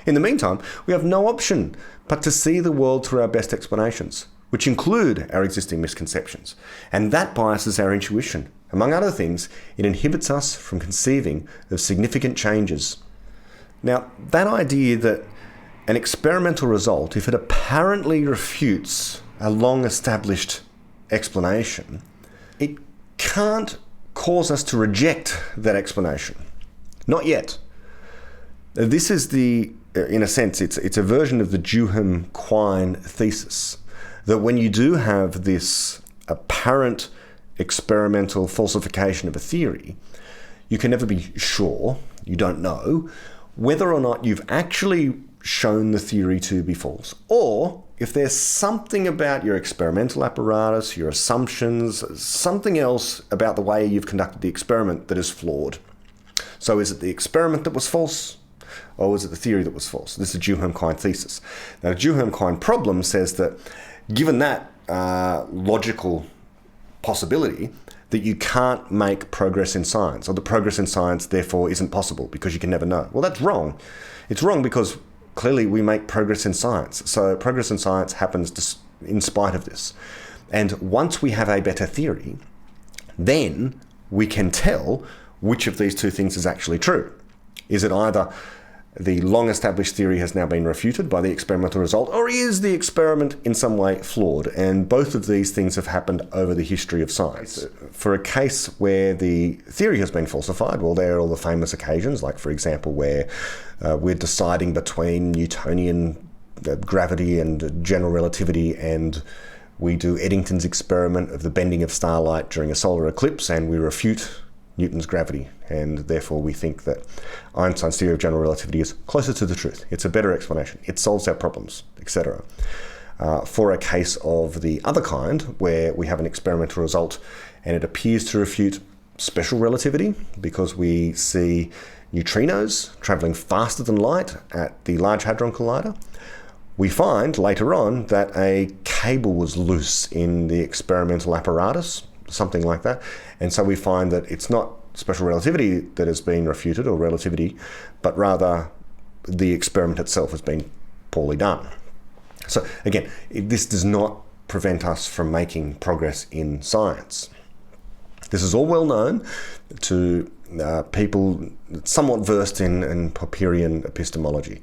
In the meantime, we have no option but to see the world through our best explanations, which include our existing misconceptions. And that biases our intuition. Among other things, it inhibits us from conceiving of significant changes. Now, that idea that an experimental result, if it apparently refutes a long-established explanation, it can't cause us to reject that explanation. Not yet. This is in a sense, it's a version of the Duhem-Quine thesis, that when you do have this apparent experimental falsification of a theory, you can never be sure, you don't know, whether or not you've actually shown the theory to be false, or if there's something about your experimental apparatus, your assumptions, something else about the way you've conducted the experiment that is flawed. So is it the experiment that was false, or is it the theory that was false? This is a Duhem-Quine thesis. Now, the Duhem-Quine problem says that given that logical possibility, that you can't make progress in science, or the progress in science therefore isn't possible because you can never know. Well, that's wrong. It's wrong because clearly we make progress in science. So progress in science happens in spite of this. And once we have a better theory, then we can tell which of these two things is actually true. Is it either the long-established theory has now been refuted by the experimental result, or is the experiment in some way flawed? And both of these things have happened over the history of science. For a case where the theory has been falsified, well, there are all the famous occasions, like, for example, where we're deciding between Newtonian gravity and general relativity, and we do Eddington's experiment of the bending of starlight during a solar eclipse, and we refute Newton's gravity, and therefore we think that Einstein's theory of general relativity is closer to the truth. It's a better explanation. It solves our problems, etc. For a case of the other kind, where we have an experimental result and it appears to refute special relativity because we see neutrinos traveling faster than light at the Large Hadron Collider, we find later on that a cable was loose in the experimental apparatus, something like that. And so we find that it's not special relativity that has been refuted, or relativity, but rather the experiment itself has been poorly done. So again, this does not prevent us from making progress in science. This is all well known to people somewhat versed in Popperian epistemology.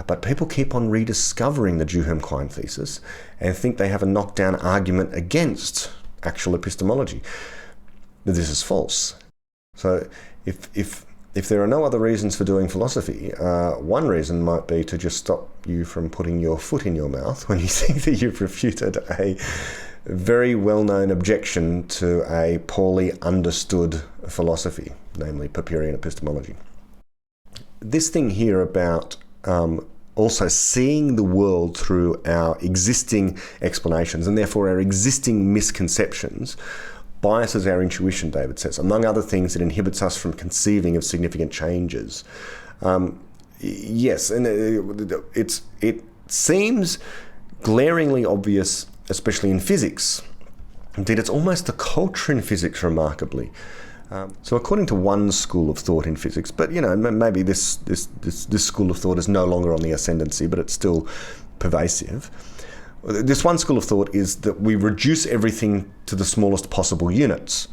But people keep on rediscovering the Duhem-Quine thesis and think they have a knockdown argument against actual epistemology. This is false. So if there are no other reasons for doing philosophy, one reason might be to just stop you from putting your foot in your mouth when you think that you've refuted a very well-known objection to a poorly understood philosophy, namely Popperian epistemology. This thing here about also seeing the world through our existing explanations, and therefore our existing misconceptions, biases our intuition, David says. Among other things, it inhibits us from conceiving of significant changes. Yes, and it seems glaringly obvious, especially in physics. Indeed, it's almost the culture in physics, remarkably. So according to one school of thought in physics, but maybe this school of thought is no longer on the ascendancy, but it's still pervasive. This one school of thought is that we reduce everything to the smallest possible units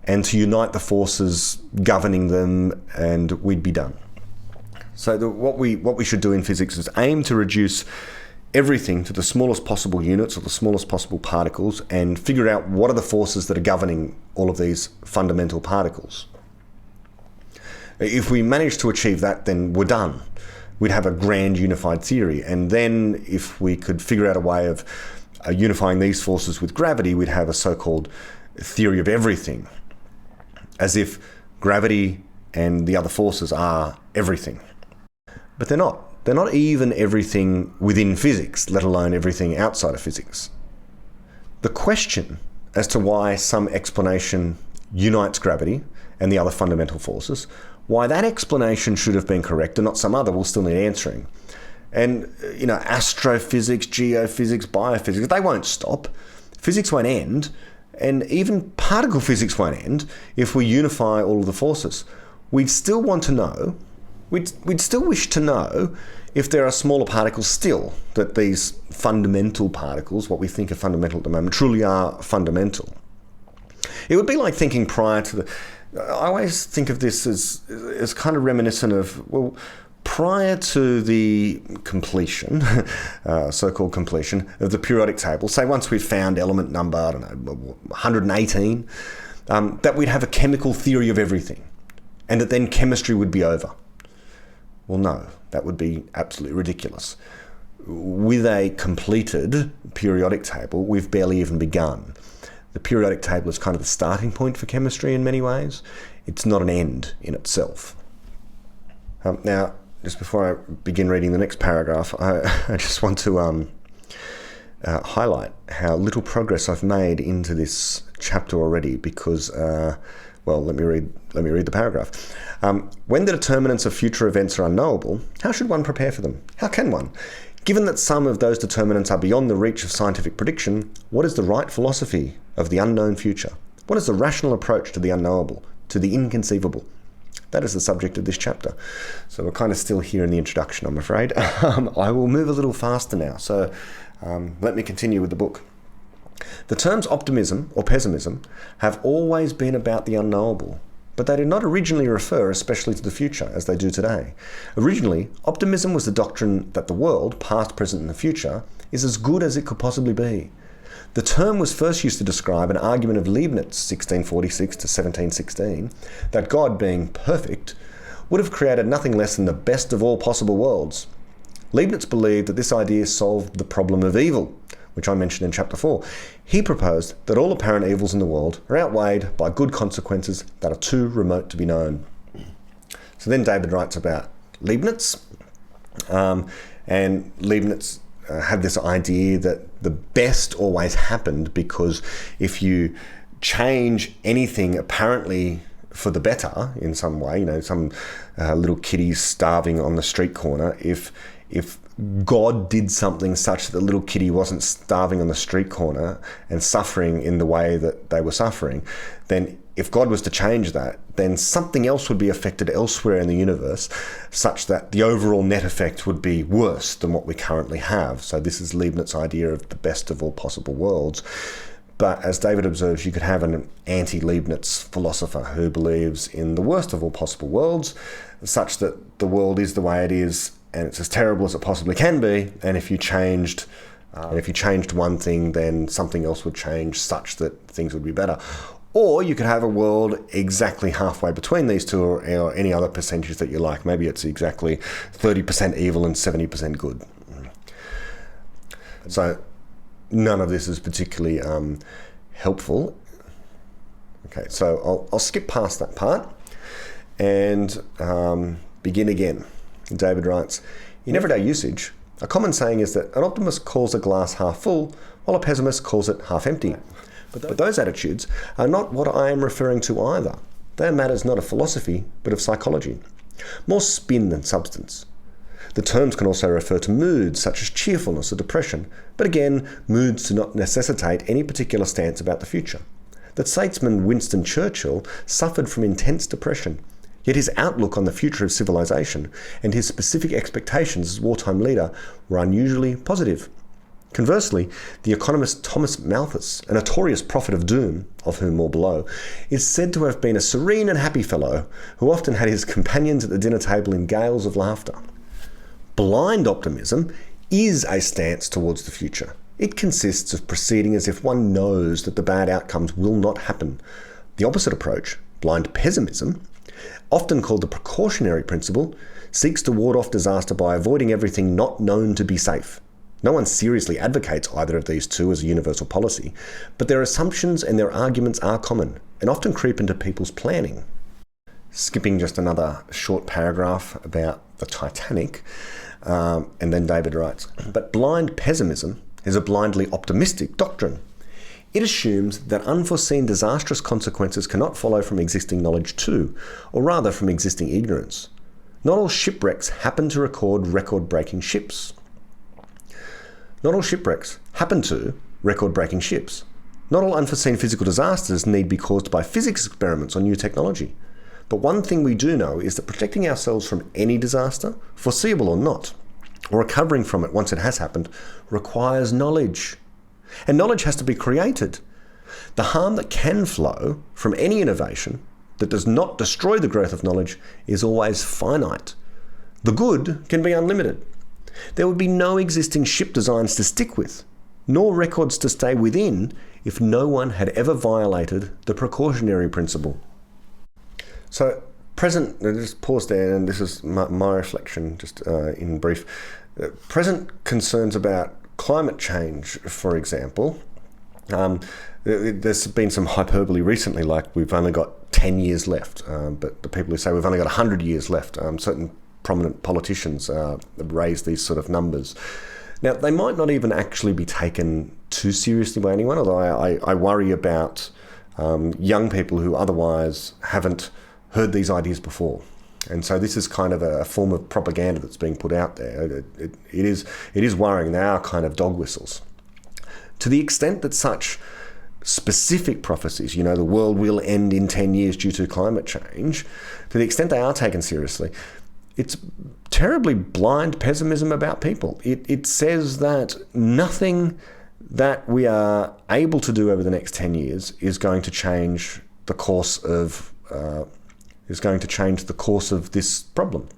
and to unite the forces governing them, and we'd be done. So what we should do in physics is aim to reduce everything to the smallest possible units or the smallest possible particles and figure out what are the forces that are governing all of these fundamental particles. If we manage to achieve that, then we're done. We'd have a grand unified theory. And then if we could figure out a way of unifying these forces with gravity, we'd have a so-called theory of everything, as if gravity and the other forces are everything. But they're not. They're not even everything within physics, let alone everything outside of physics. The question as to why some explanation unites gravity and the other fundamental forces, why that explanation should have been correct and not some other, will still need answering. And, astrophysics, geophysics, biophysics, they won't stop. Physics won't end, and even particle physics won't end if we unify all of the forces. We'd still want to know, we'd still wish to know if there are smaller particles still, that these fundamental particles, what we think are fundamental at the moment, truly are fundamental. It would be like thinking prior to I always think of this as kind of reminiscent of, well, prior to the completion, so-called completion, of the periodic table, say once we've found element number, 118, that we'd have a chemical theory of everything, and that then chemistry would be over. Well, no, that would be absolutely ridiculous. With a completed periodic table, we've barely even begun. The periodic table is kind of the starting point for chemistry in many ways. It's not an end in itself. Now, just before I begin reading the next paragraph, I just want to highlight how little progress I've made into this chapter already, because, let me read the paragraph. When the determinants of future events are unknowable, how should one prepare for them? How can one? Given that some of those determinants are beyond the reach of scientific prediction, what is the right philosophy of the unknown future? What is the rational approach to the unknowable, to the inconceivable? That is the subject of this chapter. So we're kind of still here in the introduction, I'm afraid. I will move a little faster now, so let me continue with the book. The terms optimism or pessimism have always been about the unknowable, but they did not originally refer especially to the future as they do today. Originally, optimism was the doctrine that the world, past, present, and the future, is as good as it could possibly be. The term was first used to describe an argument of Leibniz, 1646 to 1716, that God, being perfect, would have created nothing less than the best of all possible worlds. Leibniz believed that this idea solved the problem of evil, which I mentioned in chapter 4. He proposed that all apparent evils in the world are outweighed by good consequences that are too remote to be known. So then David writes about Leibniz, and Leibniz had this idea that the best always happened, because if you change anything apparently for the better in some way, some little kitty's starving on the street corner, if God did something such that the little kitty wasn't starving on the street corner and suffering in the way that they were suffering, then if God was to change that, then something else would be affected elsewhere in the universe, such that the overall net effect would be worse than what we currently have. So this is Leibniz's idea of the best of all possible worlds. But as David observes, you could have an anti-Leibniz philosopher who believes in the worst of all possible worlds, such that the world is the way it is and it's as terrible as it possibly can be, and if you changed one thing, then something else would change such that things would be better. Or you could have a world exactly halfway between these two, or any other percentage that you like. Maybe it's exactly 30% evil and 70% good. So none of this is particularly helpful. Okay, so I'll skip past that part and begin again. David writes, in everyday usage, a common saying is that an optimist calls a glass half full, while a pessimist calls it half empty. But those attitudes are not what I am referring to either. They are matters not of philosophy, but of psychology. More spin than substance. The terms can also refer to moods, such as cheerfulness or depression, but again, moods do not necessitate any particular stance about the future. The statesman Winston Churchill suffered from intense depression, yet his outlook on the future of civilization and his specific expectations as wartime leader were unusually positive. Conversely, the economist Thomas Malthus, a notorious prophet of doom, of whom more below, is said to have been a serene and happy fellow who often had his companions at the dinner table in gales of laughter. Blind optimism is a stance towards the future. It consists of proceeding as if one knows that the bad outcomes will not happen. The opposite approach, blind pessimism, often called the precautionary principle, seeks to ward off disaster by avoiding everything not known to be safe. No one seriously advocates either of these two as a universal policy, but their assumptions and their arguments are common and often creep into people's planning. Skipping just another short paragraph about the Titanic, and then David writes, but blind pessimism is a blindly optimistic doctrine. It assumes that unforeseen disastrous consequences cannot follow from existing knowledge too, or rather from existing ignorance. Not all shipwrecks happen to record-breaking ships. Not all shipwrecks happen to record-breaking ships. Not all unforeseen physical disasters need be caused by physics experiments or new technology. But one thing we do know is that protecting ourselves from any disaster, foreseeable or not, or recovering from it once it has happened, requires knowledge. And knowledge has to be created. The harm that can flow from any innovation that does not destroy the growth of knowledge is always finite. The good can be unlimited. There would be no existing ship designs to stick with, nor records to stay within if no one had ever violated the precautionary principle. So, just pause there, and this is my reflection, just in brief. Present concerns about climate change, for example, there's been some hyperbole recently, like we've only got 10 years left, but the people who say we've only got 100 years left, certain prominent politicians raise these sort of numbers. Now, they might not even actually be taken too seriously by anyone, although I worry about young people who otherwise haven't heard these ideas before. And so this is kind of a form of propaganda that's being put out there. It is worrying. They are kind of dog whistles. To the extent that such specific prophecies, the world will end in 10 years due to climate change, to the extent they are taken seriously, it's terribly blind pessimism about people. It says that nothing that we are able to do over the next 10 years is going to change the course of this problem.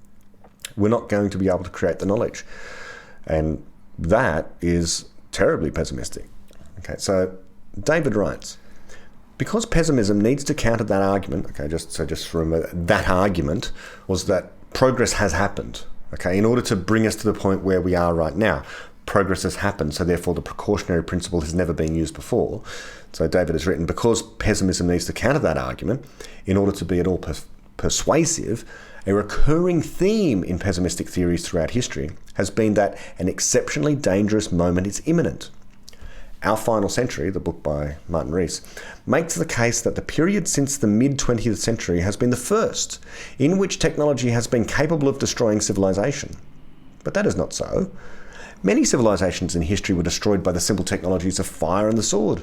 We're not going to be able to create the knowledge. And that is terribly pessimistic. Okay, so David writes, because pessimism needs to counter that argument, just remember, that argument was that progress has happened. Okay, in order to bring us to the point where we are right now, progress has happened, so therefore the precautionary principle has never been used before. So David has written, because pessimism needs to counter that argument, in order to be at all persuasive, a recurring theme in pessimistic theories throughout history has been that an exceptionally dangerous moment is imminent. Our Final Century, the book by Martin Rees, makes the case that the period since the mid-20th century has been the first in which technology has been capable of destroying civilization. But that is not so. Many civilizations in history were destroyed by the simple technologies of fire and the sword.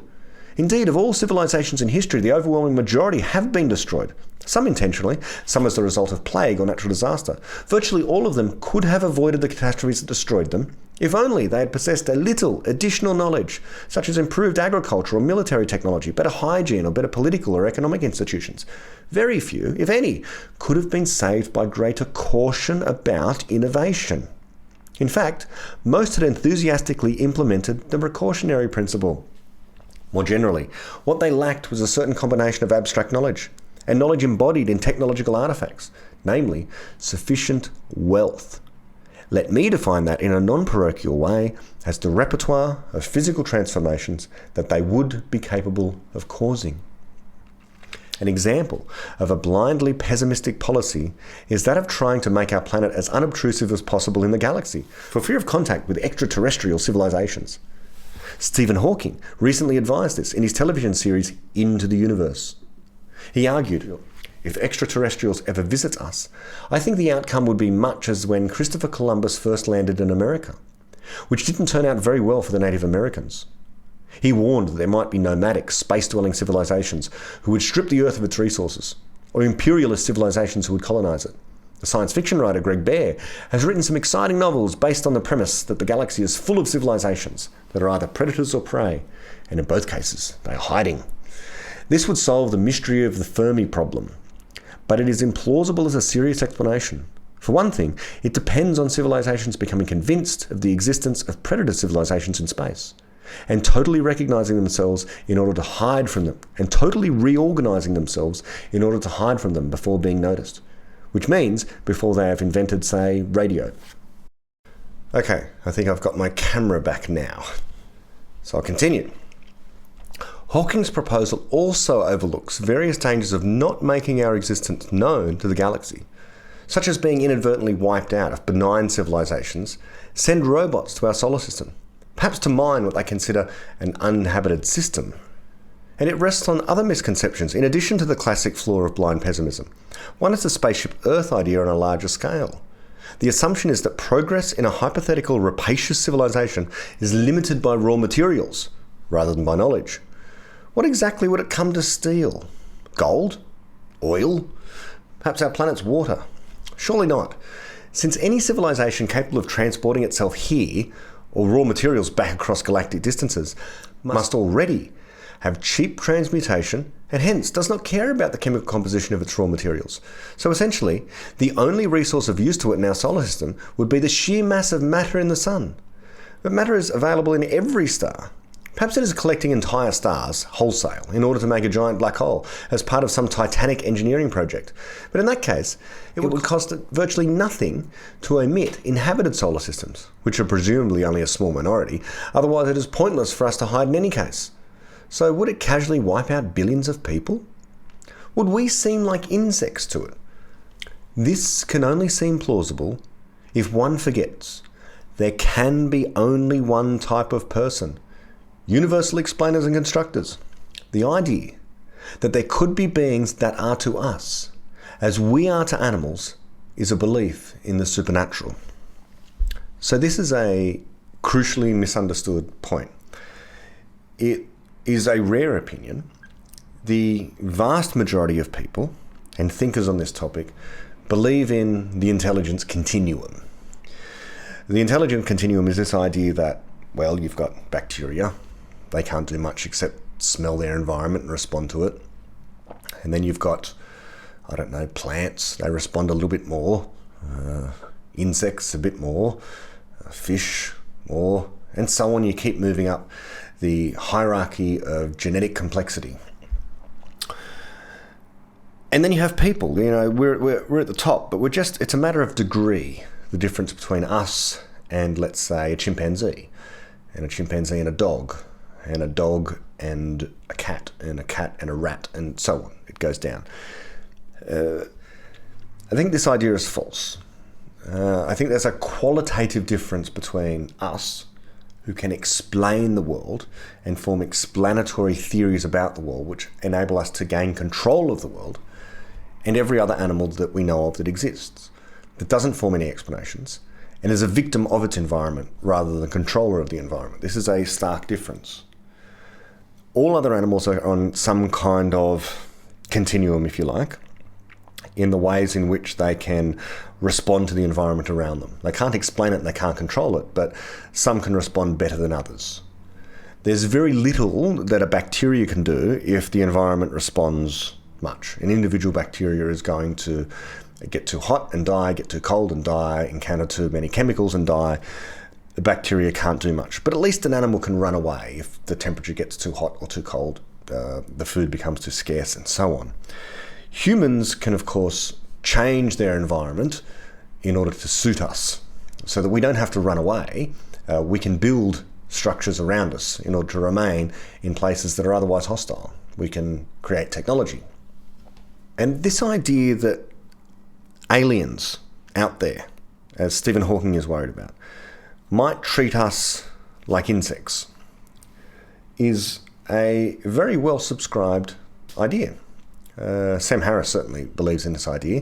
Indeed, of all civilizations in history, the overwhelming majority have been destroyed, some intentionally, some as the result of plague or natural disaster. Virtually all of them could have avoided the catastrophes that destroyed them, if only they had possessed a little additional knowledge, such as improved agriculture or military technology, better hygiene or better political or economic institutions. Very few, if any, could have been saved by greater caution about innovation. In fact, most had enthusiastically implemented the precautionary principle. More generally, what they lacked was a certain combination of abstract knowledge and knowledge embodied in technological artifacts, namely sufficient wealth. Let me define that in a non-parochial way as the repertoire of physical transformations that they would be capable of causing. An example of a blindly pessimistic policy is that of trying to make our planet as unobtrusive as possible in the galaxy, for fear of contact with extraterrestrial civilizations. Stephen Hawking recently advised this in his television series Into the Universe. He argued, if extraterrestrials ever visit us, I think the outcome would be much as when Christopher Columbus first landed in America, which didn't turn out very well for the Native Americans. He warned that there might be nomadic, space-dwelling civilizations who would strip the Earth of its resources, or imperialist civilizations who would colonize it. The science fiction writer Greg Bear has written some exciting novels based on the premise that the galaxy is full of civilizations that are either predators or prey, and in both cases, they are hiding. This would solve the mystery of the Fermi problem, but it is implausible as a serious explanation, For one thing, it depends on civilizations becoming convinced of the existence of predator civilizations in space, and totally recognizing themselves in order to hide from them, and totally reorganizing themselves in order to hide from them before being noticed, which means before they have invented, say, radio. Okay, I think I've got my camera back now, so I'll continue. Hawking's proposal also overlooks various dangers of not making our existence known to the galaxy, such as being inadvertently wiped out if benign civilizations send robots to our solar system, perhaps to mine what they consider an uninhabited system. And it rests on other misconceptions in addition to the classic flaw of blind pessimism. One is the spaceship Earth idea on a larger scale. The assumption is that progress in a hypothetical rapacious civilization is limited by raw materials rather than by knowledge. What exactly would it come to steal? Gold? Oil? Perhaps our planet's water? Surely not, since any civilization capable of transporting itself here, or raw materials back across galactic distances, must already have cheap transmutation and hence does not care about the chemical composition of its raw materials. So essentially, the only resource of use to it in our solar system would be the sheer mass of matter in the sun. But matter is available in every star. Perhaps it is collecting entire stars wholesale in order to make a giant black hole as part of some titanic engineering project. But in that case, it would cost it virtually nothing to emit inhabited solar systems, which are presumably only a small minority. Otherwise, it is pointless for us to hide in any case. So would it casually wipe out billions of people? Would we seem like insects to it? This can only seem plausible if one forgets there can be only one type of person. Universal explainers and constructors. The idea that there could be beings that are to us, as we are to animals, is a belief in the supernatural. So this is a crucially misunderstood point. It is a rare opinion. The vast majority of people and thinkers on this topic believe in the intelligence continuum. The intelligence continuum is this idea that, well, you've got bacteria. They can't do much except smell their environment and respond to it. And then you've got, I don't know, plants. They respond a little bit more. Insects a bit more. Fish more. And so on. You keep moving up the hierarchy of genetic complexity. And then you have people. You know, we're at the top, but it's a matter of degree, the difference between us and, let's say, a chimpanzee and a dog. And a dog and a cat and a rat and so on. It goes down. I think this idea is false. I think there's a qualitative difference between us, who can explain the world and form explanatory theories about the world, which enable us to gain control of the world, and every other animal that we know of that exists, that doesn't form any explanations, and is a victim of its environment rather than a controller of the environment. This is a stark difference. All other animals are on some kind of continuum, if you like, in the ways in which they can respond to the environment around them. They can't explain it and they can't control it, but some can respond better than others. There's very little that a bacteria can do if the environment responds much. An individual bacteria is going to get too hot and die, get too cold and die, encounter too many chemicals and die. The bacteria can't do much, but at least an animal can run away if the temperature gets too hot or too cold, the food becomes too scarce, and so on. Humans can, of course, change their environment in order to suit us, so that we don't have to run away. We can build structures around us in order to remain in places that are otherwise hostile. We can create technology. And this idea that aliens out there, as Stephen Hawking is worried about, might treat us like insects is a very well subscribed idea. Sam Harris certainly believes in this idea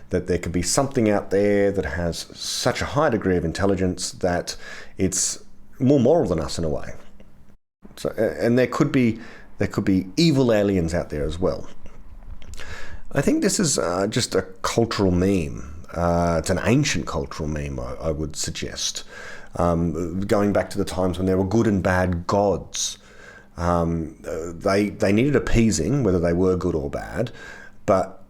that there could be something out there that has such a high degree of intelligence that it's more moral than us in a way. So, and there could be evil aliens out there as well. I think this is just a cultural meme. It's an ancient cultural meme, I would suggest. Going back to the times when there were good and bad gods. They needed appeasing, whether they were good or bad, but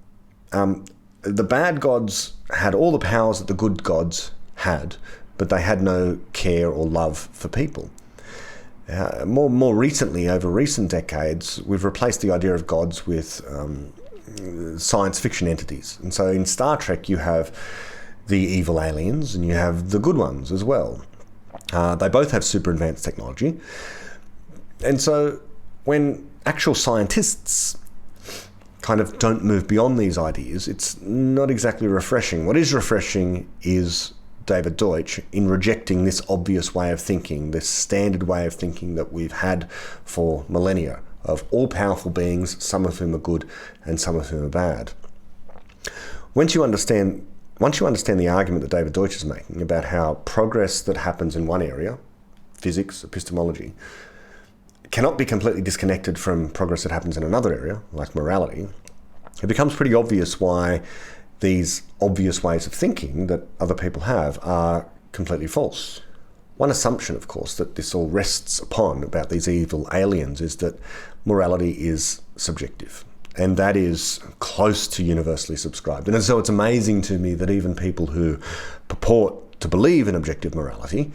the bad gods had all the powers that the good gods had, but they had no care or love for people. More recently, over recent decades, we've replaced the idea of gods with science fiction entities. And so in Star Trek, you have the evil aliens and you have the good ones as well. They both have super advanced technology. And so when actual scientists kind of don't move beyond these ideas, it's not exactly refreshing. What is refreshing is David Deutsch in rejecting this obvious way of thinking, this standard way of thinking that we've had for millennia, of all-powerful beings, some of whom are good and some of whom are bad. Once you understand the argument that David Deutsch is making about how progress that happens in one area, physics, epistemology, cannot be completely disconnected from progress that happens in another area, like morality, it becomes pretty obvious why these obvious ways of thinking that other people have are completely false. One assumption, of course, that this all rests upon about these evil aliens is that morality is subjective. And that is close to universally subscribed. And so it's amazing to me that even people who purport to believe in objective morality,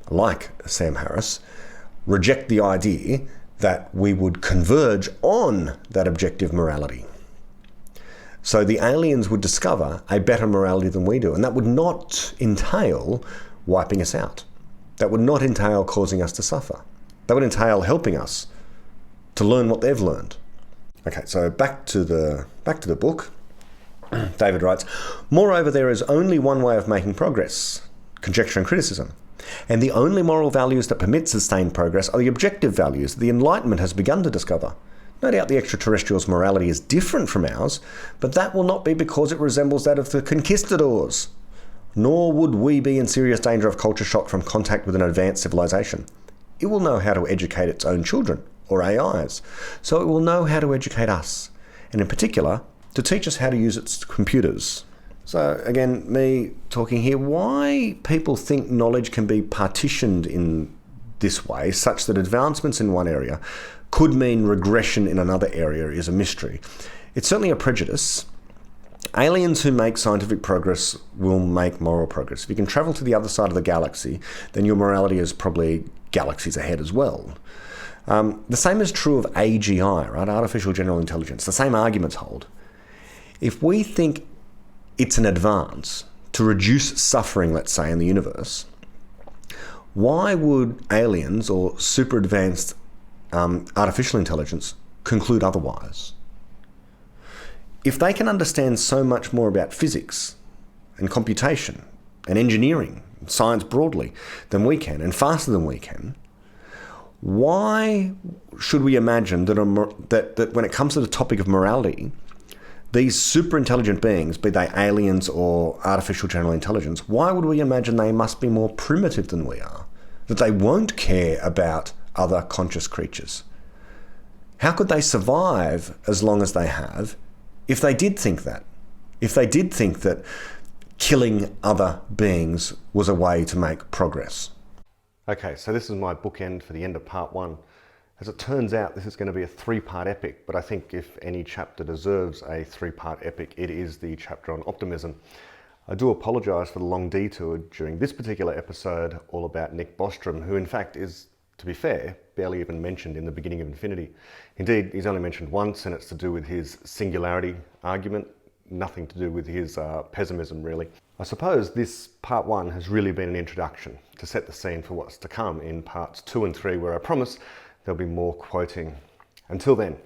like Sam Harris, reject the idea that we would converge on that objective morality. So the aliens would discover a better morality than we do, and that would not entail wiping us out. That would not entail causing us to suffer. That would entail helping us to learn what they've learned. Okay, so back to the book. David writes, "Moreover, there is only one way of making progress, conjecture and criticism. And the only moral values that permit sustained progress are the objective values that the Enlightenment has begun to discover. No doubt the extraterrestrials' morality is different from ours, but that will not be because it resembles that of the conquistadors. Nor would we be in serious danger of culture shock from contact with an advanced civilization. It will know how to educate its own children, or AIs, so it will know how to educate us, and in particular, to teach us how to use its computers." So again, me talking here, why people think knowledge can be partitioned in this way, such that advancements in one area could mean regression in another area, is a mystery. It's certainly a prejudice. Aliens who make scientific progress will make moral progress. If you can travel to the other side of the galaxy, then your morality is probably galaxies ahead as well. The same is true of AGI, right? Artificial General Intelligence. The same arguments hold. If we think it's an advance to reduce suffering, let's say, in the universe, why would aliens or super advanced artificial intelligence conclude otherwise? If they can understand so much more about physics and computation and engineering, science broadly, than we can, and faster than we can, why should we imagine that when it comes to the topic of morality, these super intelligent beings, be they aliens or artificial general intelligence, why would we imagine they must be more primitive than we are? That they won't care about other conscious creatures? How could they survive as long as they have if they did think that? If they did think that killing other beings was a way to make progress? Okay, so this is my bookend for the end of part one. As it turns out, this is going to be a three-part epic, but I think if any chapter deserves a three-part epic, it is the chapter on optimism. I do apologise for the long detour during this particular episode, all about Nick Bostrom, who in fact is, to be fair, barely even mentioned in the beginning of Infinity. Indeed, he's only mentioned once, and it's to do with his singularity argument, nothing to do with his pessimism, really. I suppose this part one has really been an introduction to set the scene for what's to come in parts 2 and 3, where I promise there'll be more quoting. Until then,